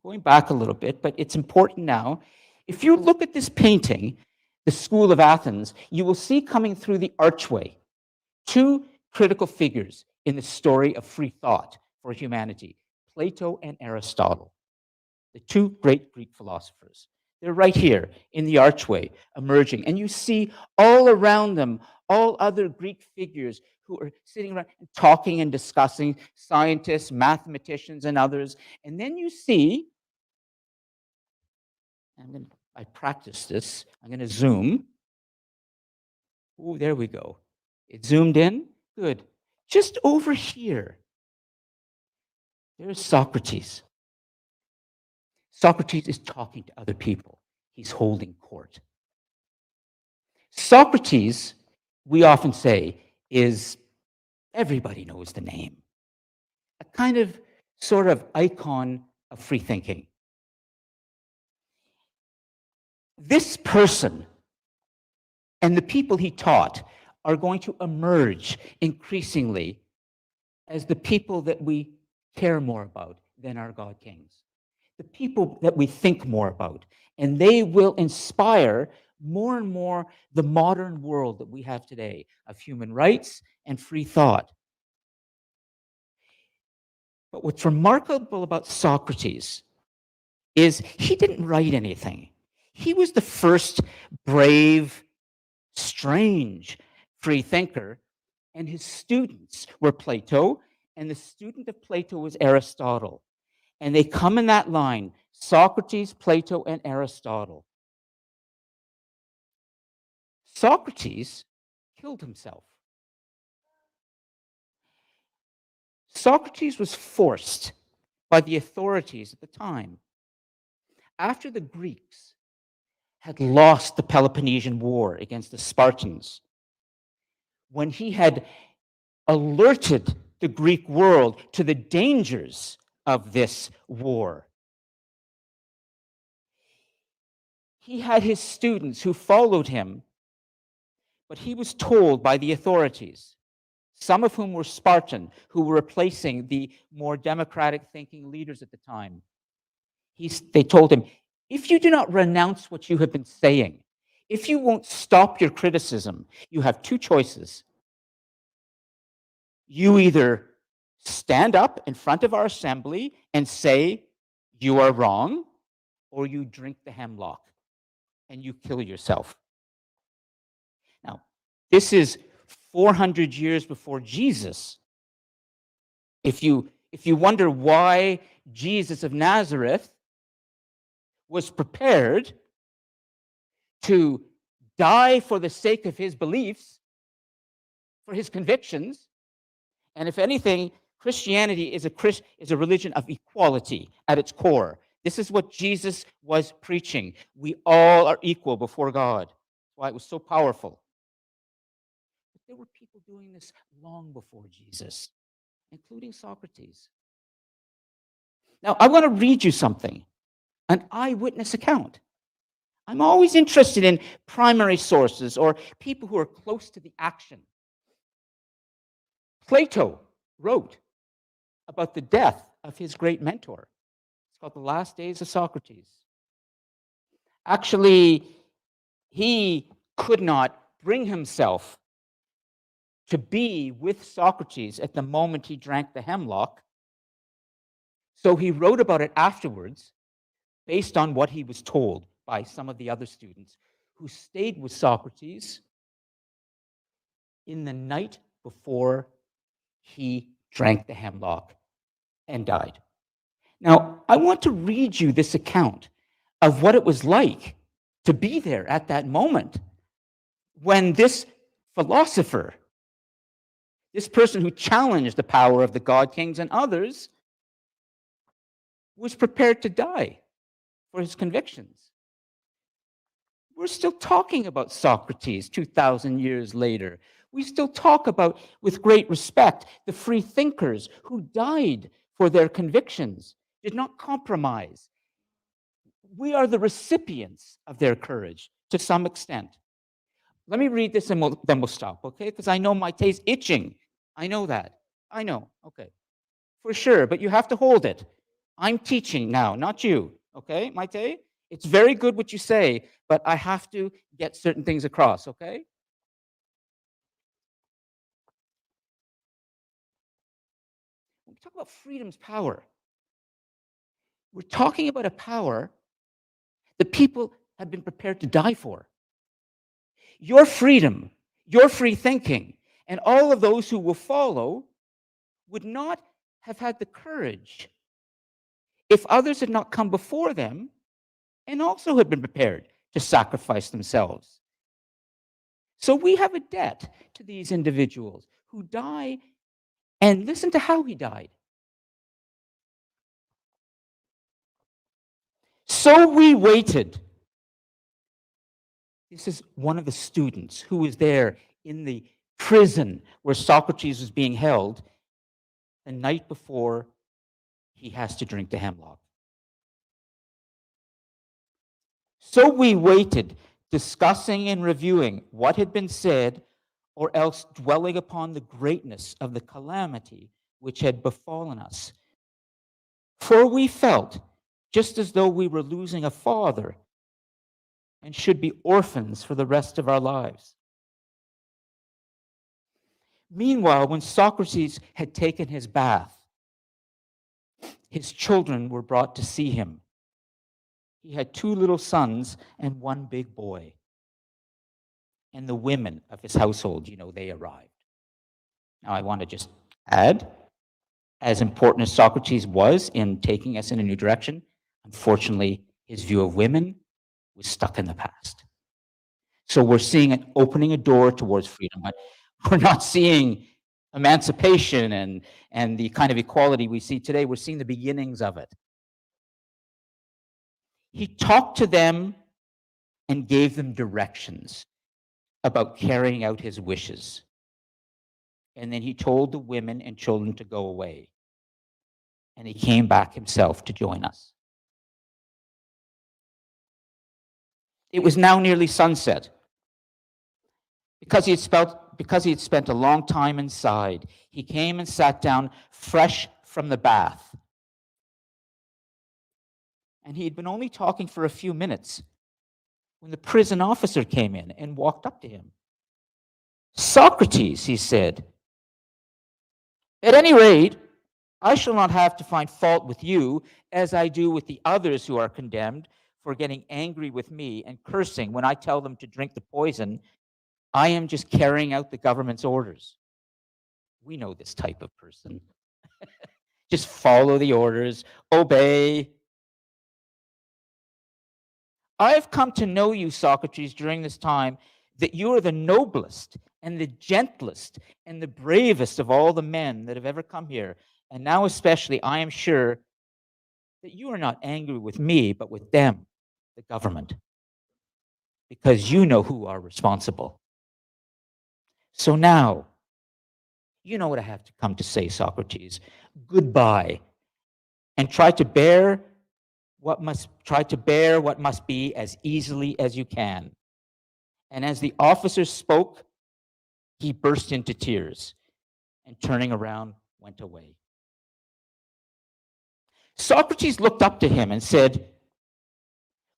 S1: going back a little bit, but it's important now. If you look at this painting, the School of Athens, you will see coming through the archway two critical figures in the story of free thought for humanity, Plato and Aristotle, the two great Greek philosophers. They're right here in the archway, emerging. And you see all around them, all other Greek figures who are sitting around and talking and discussing, scientists, mathematicians, and others. And then you see, I practiced this. I'm going to zoom. Oh, there we go. It zoomed in. Good. Just over here, there's Socrates. Socrates is talking to other people. He's holding court. Socrates, we often say, is, everybody knows the name, a kind of sort of icon of free thinking. This person and the people he taught are going to emerge increasingly as the people that we care more about than our God kings, the people that we think more about, and they will inspire more and more the modern world that we have today of human rights and free thought. But what's remarkable about Socrates is he didn't write anything. He was the first brave, strange free thinker, and his students were Plato, and the student of Plato was Aristotle. And they come in that line, Socrates, Plato, and Aristotle. Socrates killed himself. Socrates was forced by the authorities at the time. After the Greeks had lost the Peloponnesian War against the Spartans, when he had alerted the Greek world to the dangers of this war, he had his students who followed him, but he was told by the authorities, some of whom were Spartan, who were replacing the more democratic thinking leaders at the time. They told him, if you do not renounce what you have been saying, if you won't stop your criticism, you have two choices. You either stand up in front of our assembly and say you are wrong, or you drink the hemlock and you kill yourself. Now, this is 400 years before Jesus. If you wonder why Jesus of Nazareth was prepared to die for the sake of his beliefs, for his convictions, and if anything, Christianity is a religion of equality at its core. This is what Jesus was preaching. We all are equal before God. That's why it was so powerful. But there were people doing this long before Jesus, including Socrates. Now, I want to read you something, an eyewitness account. I'm always interested in primary sources or people who are close to the action. Plato wrote about the death of his great mentor. It's called The Last Days of Socrates. Actually, he could not bring himself to be with Socrates at the moment he drank the hemlock. So he wrote about it afterwards, based on what he was told by some of the other students who stayed with Socrates in the night before he drank the hemlock and died. Now, I want to read you this account of what it was like to be there at that moment when this philosopher, this person who challenged the power of the god kings and others, was prepared to die for his convictions. We're still talking about Socrates 2,000 years later. We still talk about, with great respect, the free thinkers who died for their convictions, did not compromise. We are the recipients of their courage to some extent. Let me read this and then we'll stop, okay? Because I know my taste itching. I know that. I know. Okay. For sure, but you have to hold it. I'm teaching now, not you. Okay, Maite? It's very good what you say, but I have to get certain things across, okay? When we talk about freedom's power, we're talking about a power that people have been prepared to die for. Your freedom, your free thinking, and all of those who will follow would not have had the courage if others had not come before them and also had been prepared to sacrifice themselves. So we have a debt to these individuals who die, and listen to how he died. So we waited. This is one of the students who was there in the prison where Socrates was being held the night before he has to drink the hemlock. So we waited, discussing and reviewing what had been said, or else dwelling upon the greatness of the calamity which had befallen us. For we felt just as though we were losing a father and should be orphans for the rest of our lives. Meanwhile, when Socrates had taken his bath, his children were brought to see him. He had 2 little sons and 1 big boy. And the women of his household, they arrived. Now, I want to just add, as important as Socrates was in taking us in a new direction, unfortunately, his view of women was stuck in the past. So we're seeing it opening a door towards freedom, but we're not seeing emancipation and the kind of equality we see today. We're seeing the beginnings of it. He talked to them and gave them directions about carrying out his wishes. And then he told the women and children to go away. And he came back himself to join us. It was now nearly sunset. Because he had spent a long time inside, he came and sat down fresh from the bath. And he had been only talking for a few minutes when the prison officer came in and walked up to him. Socrates, he said, at any rate, I shall not have to find fault with you as I do with the others who are condemned for getting angry with me and cursing when I tell them to drink the poison. I am just carrying out the government's orders. We know this type of person. Just follow the orders, obey. I have come to know you, Socrates, during this time, that you are the noblest and the gentlest and the bravest of all the men that have ever come here. And now especially, I am sure that you are not angry with me, but with them, the government, because you know who are responsible. So now, you know what I have to come to say, Socrates. Goodbye, and try to bear what must be as easily as you can. And as the officer spoke, he burst into tears and turning around, went away. Socrates looked up to him and said,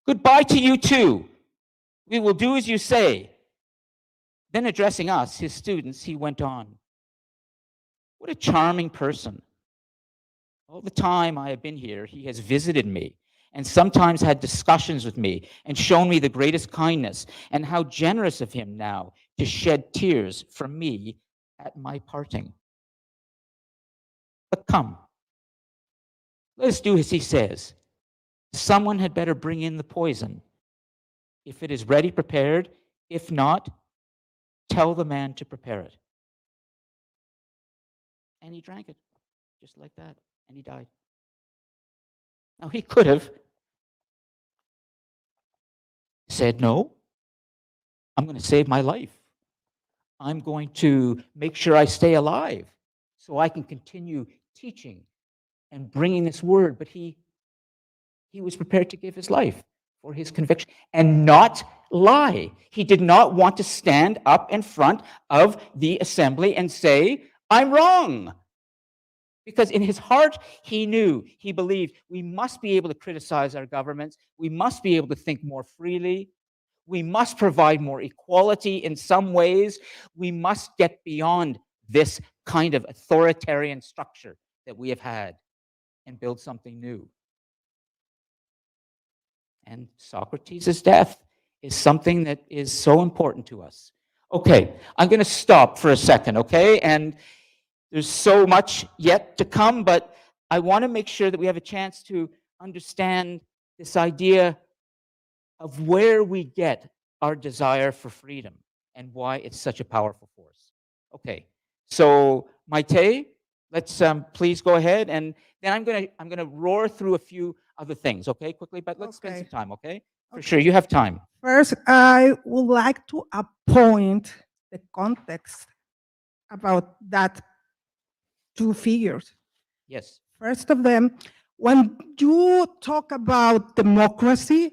S1: goodbye to you too. We will do as you say. Then addressing us, his students, he went on. What a charming person. All the time I have been here, he has visited me and sometimes had discussions with me and shown me the greatest kindness, and how generous of him now to shed tears for me at my parting. But come, let us do as he says. Someone had better bring in the poison. If it is ready, prepared. If not, tell the man to prepare it. And he drank it, just like that, and he died. Now, he could have said, no, I'm going to save my life. I'm going to make sure I stay alive so I can continue teaching and bringing this word. But he He was prepared to give his life for his conviction and not lie. He did not want to stand up in front of the assembly and say, I'm wrong. Because in his heart, he knew, he believed, we must be able to criticize our governments. We must be able to think more freely. We must provide more equality in some ways. We must get beyond this kind of authoritarian structure that we have had and build something new. And Socrates' death is something that is so important to us. Okay, I'm going to stop for a second, okay? And there's so much yet to come, but I want to make sure that we have a chance to understand this idea of where we get our desire for freedom and why it's such a powerful force. Okay, so Maite, let's please go ahead, and then I'm gonna roar through a few other things, okay, quickly, but let's spend some
S2: Okay.
S1: time, okay? For
S2: Okay.
S1: sure, you have time.
S2: First, I would like to appoint the context about that two figures.
S1: Yes,
S2: First of them, when you talk about democracy,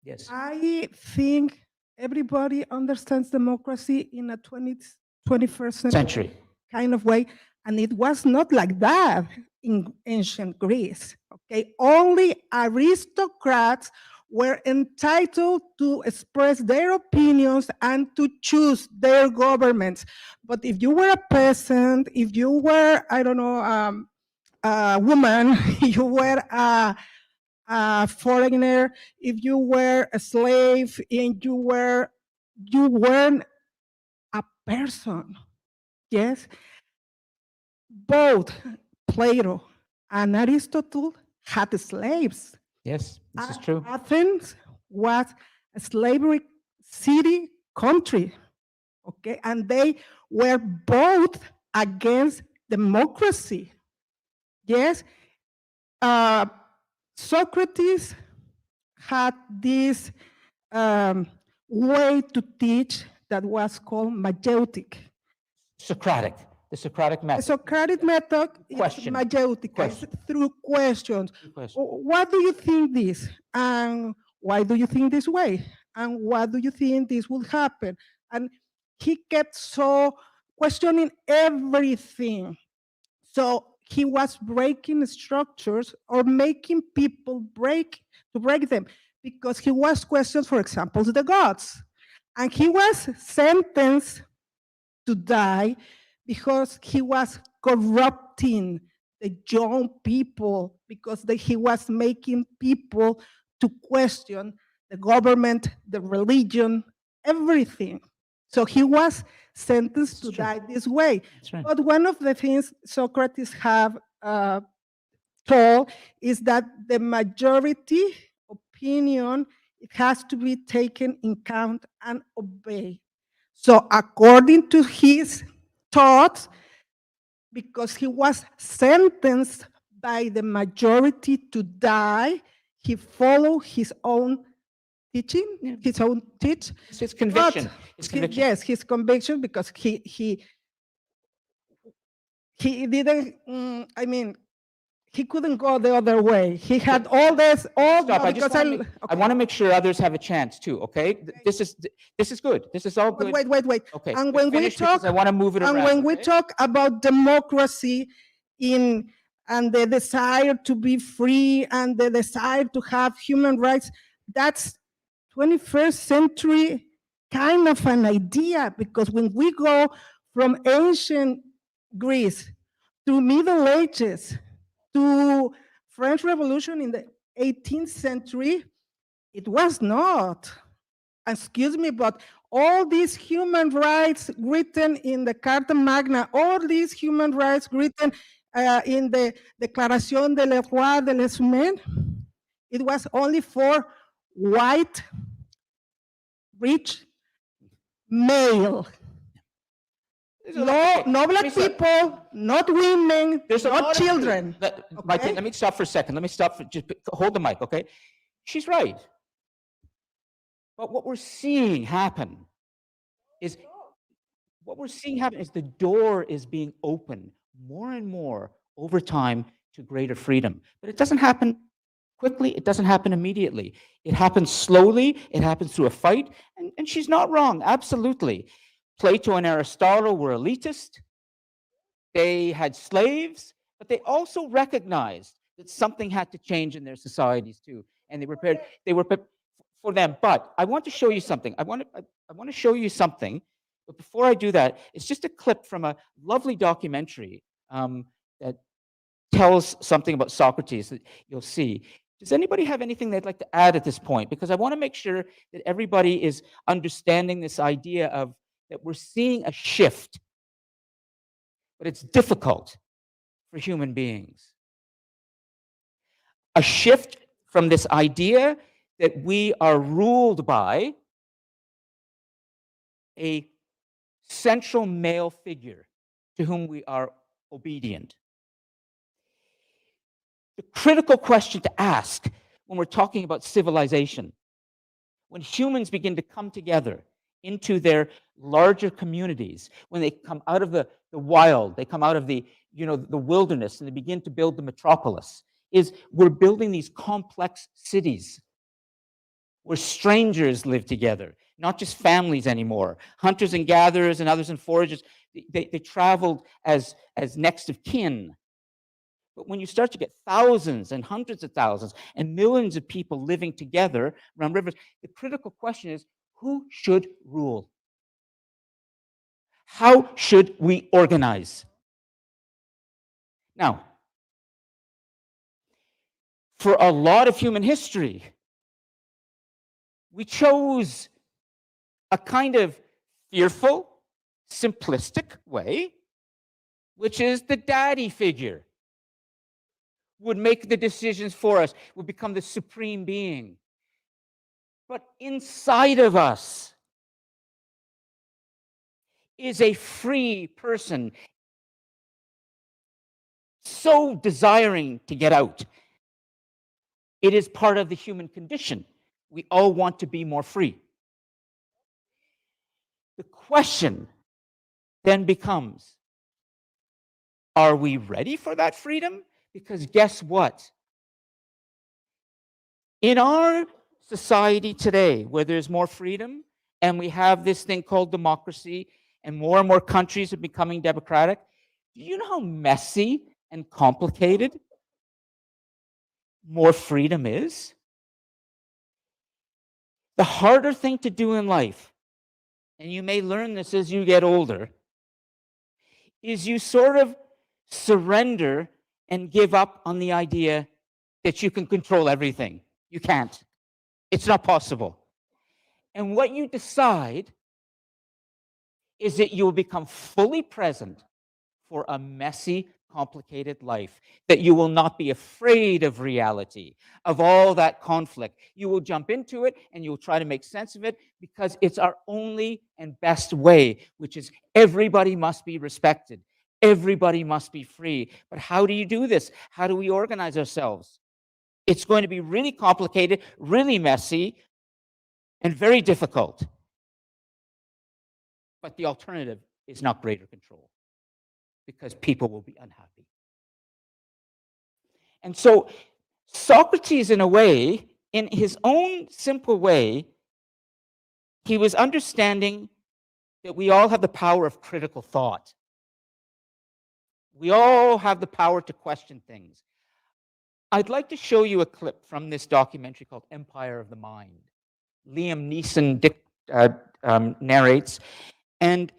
S1: yes,
S2: I think everybody understands democracy in a 21st century
S1: century.
S2: kind of way. And it was not like that in ancient Greece. Okay, only aristocrats were entitled to express their opinions and to choose their governments. But if you were a peasant, if you were, I don't know, a woman, you were a foreigner, if you were a slave, and you weren't a person. Yes, both Plato and Aristotle had slaves.
S1: Yes, this is true.
S2: Athens was a slavery city country, okay, and they were both against democracy. Yes, Socrates had this way to teach that was called mageutic.
S1: Socratic, the Socratic
S2: The
S1: method.
S2: Socratic method is
S1: Question.
S2: mageutic,
S1: Question.
S2: through questions.
S1: Good question.
S2: What do you think this? And why do you think this way? And what do you think this will happen? And he kept so questioning everything. So he was breaking structures or making people break them because he was questioned, for example, the gods. And he was sentenced to die because he was corrupting the young people, because he was making people to question the government, the religion, everything. So he was sentenced to
S1: That's true.
S2: die this way.
S1: That's right.
S2: But one of the things Socrates have told is that the majority opinion, it has to be taken in count and obeyed. So according to his thoughts, because he was sentenced by the majority to die, he followed his own teaching,
S1: Yeah.
S2: his own teach.
S1: It's his conviction.
S2: But
S1: His conviction.
S2: yes, his conviction, because he didn't. I mean, he couldn't go the other way. He had all this, all
S1: Stop. I just
S2: because
S1: want to make sure others have a chance too. Okay, this is good. This is all good.
S2: Wait.
S1: Okay.
S2: And
S1: but
S2: when we
S1: finish because
S2: talk,
S1: I want to move it
S2: and
S1: around.
S2: when we
S1: okay?
S2: talk about democracy and the desire to be free and the desire to have human rights, that's 21st century kind of an idea, because when we go from ancient Greece to Middle Ages to French Revolution in the 18th century, it was not. Excuse me, but all these human rights written in the Carta Magna, all these human rights written in the Declaración de los Droits de l'Homme, it was only for white, rich, male. No black people, not women, not children.
S1: Okay? Let me stop for a second. Let me stop. Just hold the mic, okay? She's right. But what we're seeing happen is the door is being opened more and more over time to greater freedom. But it doesn't happen quickly. It doesn't happen immediately. It happens slowly. It happens through a fight. And she's not wrong, absolutely. Plato and Aristotle were elitist. They had slaves, but they also recognized that something had to change in their societies too. And they were prepared for them. But I want to show you something. I want to show you something. But before I do that, it's just a clip from a lovely documentary that tells something about Socrates that you'll see. Does anybody have anything they'd like to add at this point? Because I want to make sure that everybody is understanding this idea of that we're seeing a shift, but it's difficult for human beings. A shift from this idea that we are ruled by a central male figure to whom we are obedient. The critical question to ask when we're talking about civilization, when humans begin to come together into their larger communities, when they come out of the wild, they come out of the wilderness, and they begin to build the metropolis, is we're building these complex cities where strangers live together, not just families anymore. Hunters and gatherers and others and foragers, they traveled as next of kin. But when you start to get thousands and hundreds of thousands and millions of people living together around rivers, the critical question is, who should rule? How should we organize? Now, for a lot of human history, we chose a kind of fearful, simplistic way, which is the daddy figure would make the decisions for us, would become the supreme being. But inside of us is a free person, so desiring to get out. It is part of the human condition. We all want to be more free. The question then becomes, are we ready for that freedom? Because guess what? In our society today, where there's more freedom, and we have this thing called democracy, and more countries are becoming democratic, do you know how messy and complicated more freedom is? The harder thing to do in life, and you may learn this as you get older, is you sort of surrender and give up on the idea that you can control everything. You can't. It's not possible. And what you decide is that you will become fully present for a messy, complicated life, that you will not be afraid of reality, of all that conflict. You will jump into it and you will try to make sense of it, because it's our only and best way, which is everybody must be respected. Everybody must be free. But how do you do this? How do we organize ourselves? It's going to be really complicated, really messy, and very difficult. But the alternative is not greater control, because people will be unhappy. And so Socrates, in a way, in his own simple way, he was understanding that we all have the power of critical thought. We all have the power to question things. I'd like to show you a clip from this documentary called Empire of the Mind. Liam Neeson narrates. And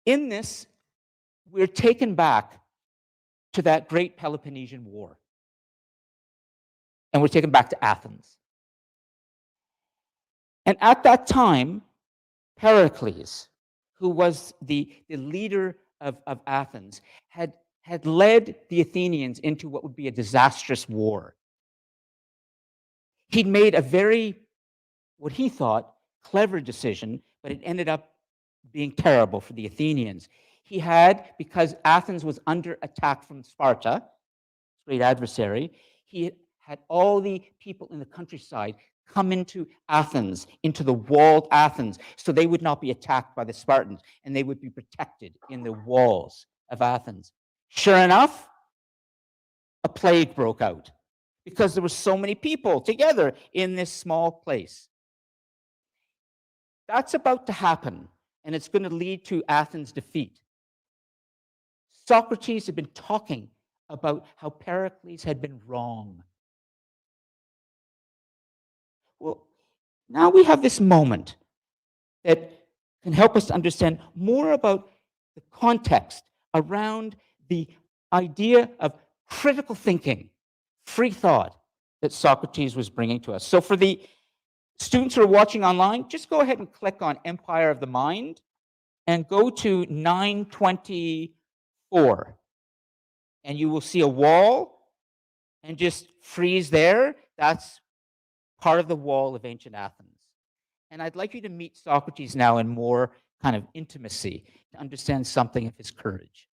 S1: in this, we're taken back to that great Peloponnesian War. And we're taken back to Athens. And at that time, Pericles, who was the leader of Athens, had led the Athenians into what would be a disastrous war. He'd made a very, what he thought, clever decision, but it ended up being terrible for the Athenians. He had, because Athens was under attack from Sparta, great adversary, he had all the people in the countryside come into Athens, into the walled Athens, so they would not be attacked by the Spartans, and they would be protected in the walls of Athens. Sure enough, a plague broke out. because there were so many people together in this small place. That's about to happen, and it's going to lead to Athens' defeat. Socrates had been talking about how Pericles had been wrong. Well, now we have this moment that can help us to understand more about the context around the idea of critical thinking, free thought that Socrates was bringing to us. So for the students who are watching online, just go ahead and click on Empire of the Mind and go to 924. And you will see a wall and just freeze there. That's part of the wall of ancient Athens. And I'd like you to meet Socrates now in more kind of intimacy to understand something of his courage.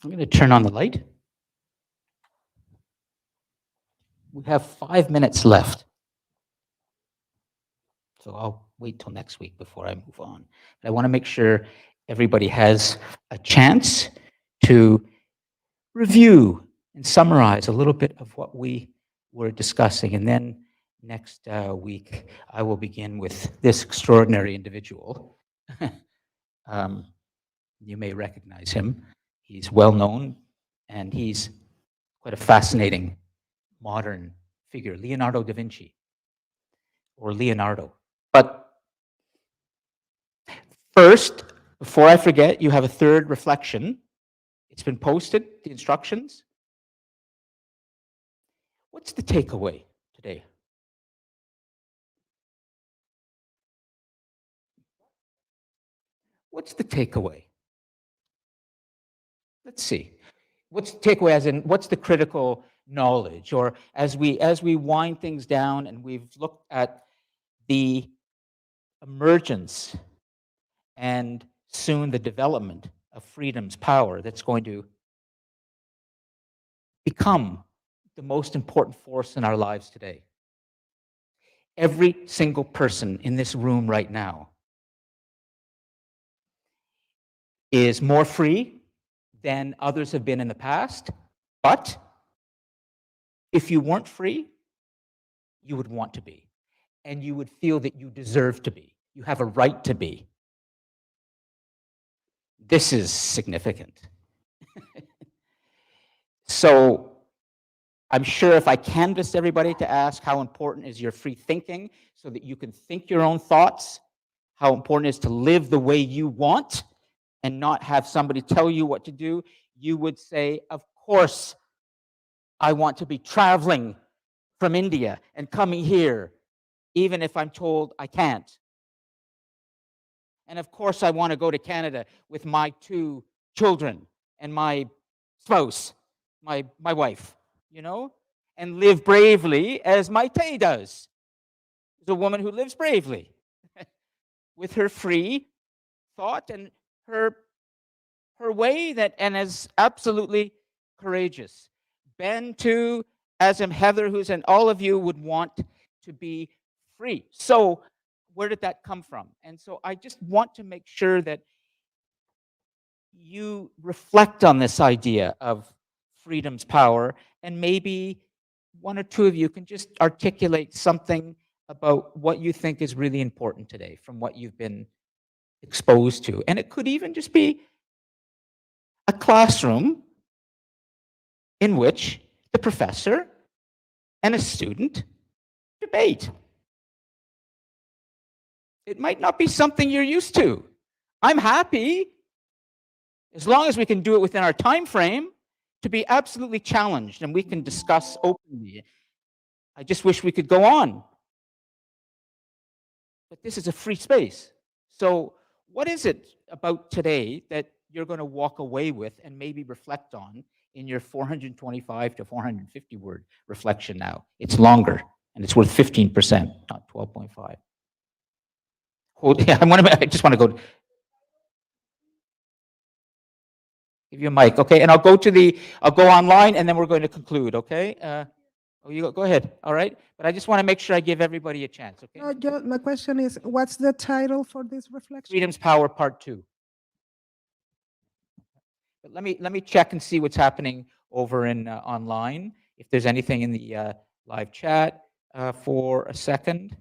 S1: I'm going to turn on the light. We have 5 minutes left. So I'll wait till next week before I move on. I want to make sure everybody has a chance to review and summarize a little bit of what we were discussing. And then next week, I will begin with this extraordinary individual. You may recognize him. He's well known, and he's quite a fascinating modern figure, Leonardo da Vinci, or Leonardo. But first, before I forget, you have a third reflection. It's been posted, the instructions. What's the takeaway today? What's the takeaway? Let's see. What's the takeaway as in what's the critical knowledge? Or as we wind things down and we've looked at the emergence and soon the development of freedom's power that's going to become the most important force in our lives today. Every single person in this room right now is more free than others have been in the past. But if you weren't free, you would want to be. And you would feel that you deserve to be. You have a right to be. This is significant. So I'm sure if I canvassed everybody to ask how important is your free thinking so that you can think your own thoughts, how important it is to live the way you want and not have somebody tell you what to do, you would say, of course, I want to be traveling from India and coming here, even if I'm told I can't. And of course, I want to go to Canada with my 2 children and my spouse, my wife, you know, and live bravely as Maite does. She's a woman who lives bravely with her free thought and her way that and is absolutely courageous. Ben too, as am Heather, who's and all of you would want to be free. So where did that come from? And so I just want to make sure that you reflect on this idea of freedom's power, and maybe one or two of you can just articulate something about what you think is really important today from what you've been exposed to. And it could even just be a classroom in which the professor and a student debate. It might not be something you're used to. I'm happy, as long as we can do it within our time frame, to be absolutely challenged and we can discuss openly. I just wish we could go on. But this is a free space. So what is it about today that you're going to walk away with and maybe reflect on in your 425 to 450 word reflection now? It's longer and it's worth 15%, not 12.5. Yeah, I just want to go give you a mic, okay? And I'll go online and then we're going to conclude, okay? You go ahead, all right? But I just want to make sure I give everybody a chance, okay?
S2: No, my question is, what's the title for this reflection?
S1: Freedom's Power Part 2. But let me check and see what's happening over in online. If there's anything in the live chat for a second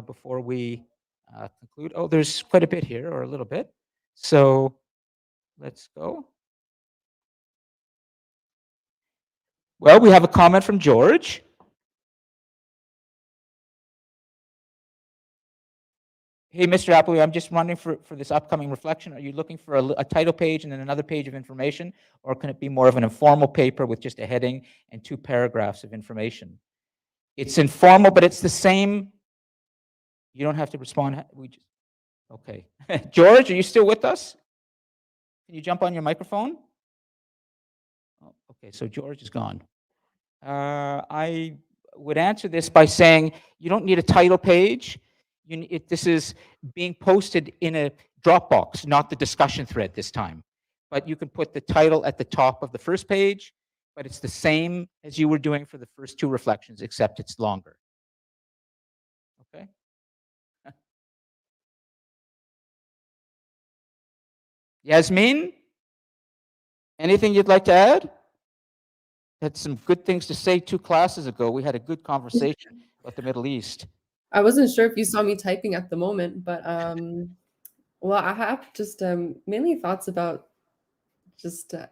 S1: before we conclude. Oh, there's quite a bit here, or a little bit. So let's go. Well, we have a comment from George. Hey, Mr. Appleby, I'm just wondering for this upcoming reflection, are you looking for a title page and then another page of information, or can it be more of an informal paper with just a heading and 2 paragraphs of information? It's informal, but it's the same. You don't have to respond. Okay. George, are you still with us? Can you jump on your microphone? Oh, okay, so George is gone. I would answer this by saying you don't need a title page. This is being posted in a Dropbox, not the discussion thread this time. But you can put the title at the top of the first page, but it's the same as you were doing for the first 2 reflections, except it's longer. Okay? Yasmin, anything you'd like to add? Had some good things to say 2 classes ago. We had a good conversation about the Middle East.
S3: I wasn't sure if you saw me typing at the moment, but well, I have just mainly thoughts about just the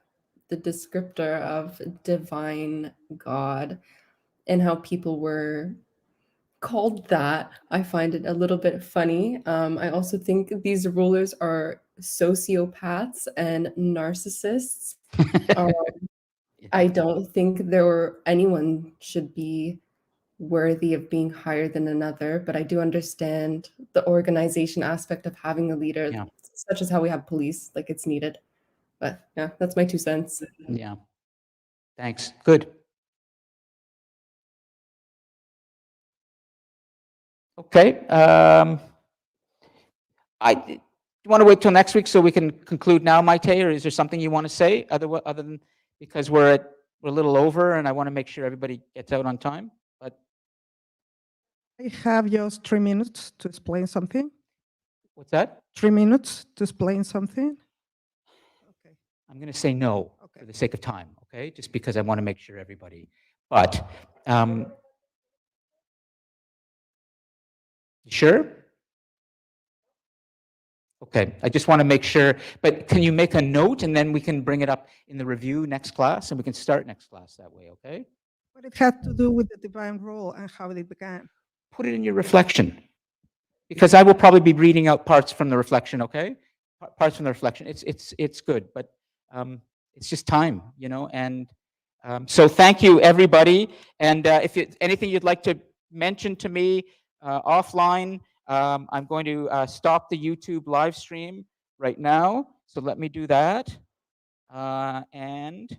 S3: descriptor of divine God and how people were called that. I find it a little bit funny. I also think these rulers are sociopaths and narcissists. I don't think anyone should be worthy of being higher than another, but I do understand the organization aspect of having a leader, such as how we have police, like it's needed. But yeah, that's my 2 cents.
S1: Yeah. Thanks. Good. Okay. Do you want to wait till next week so we can conclude now, Maite, or is there something you want to say other than because we're a little over and I want to make sure everybody gets out on time? But
S2: I have just 3 minutes to explain something.
S1: What's that?
S2: 3 minutes to explain something. Okay.
S1: I'm going to say no for the sake of time, okay? Just because I want to make sure everybody. But you sure? Okay, I just want to make sure, but can you make a note and then we can bring it up in the review next class and we can start next class that way, okay?
S2: What it had to do with the divine role and how it began.
S1: Put it in your reflection, because I will probably be reading out parts from the reflection, okay? Parts from the reflection. It's good, but it's just time, you know, and so thank you, everybody. And if anything you'd like to mention to me offline, I'm going to stop the YouTube live stream right now. So let me do that. And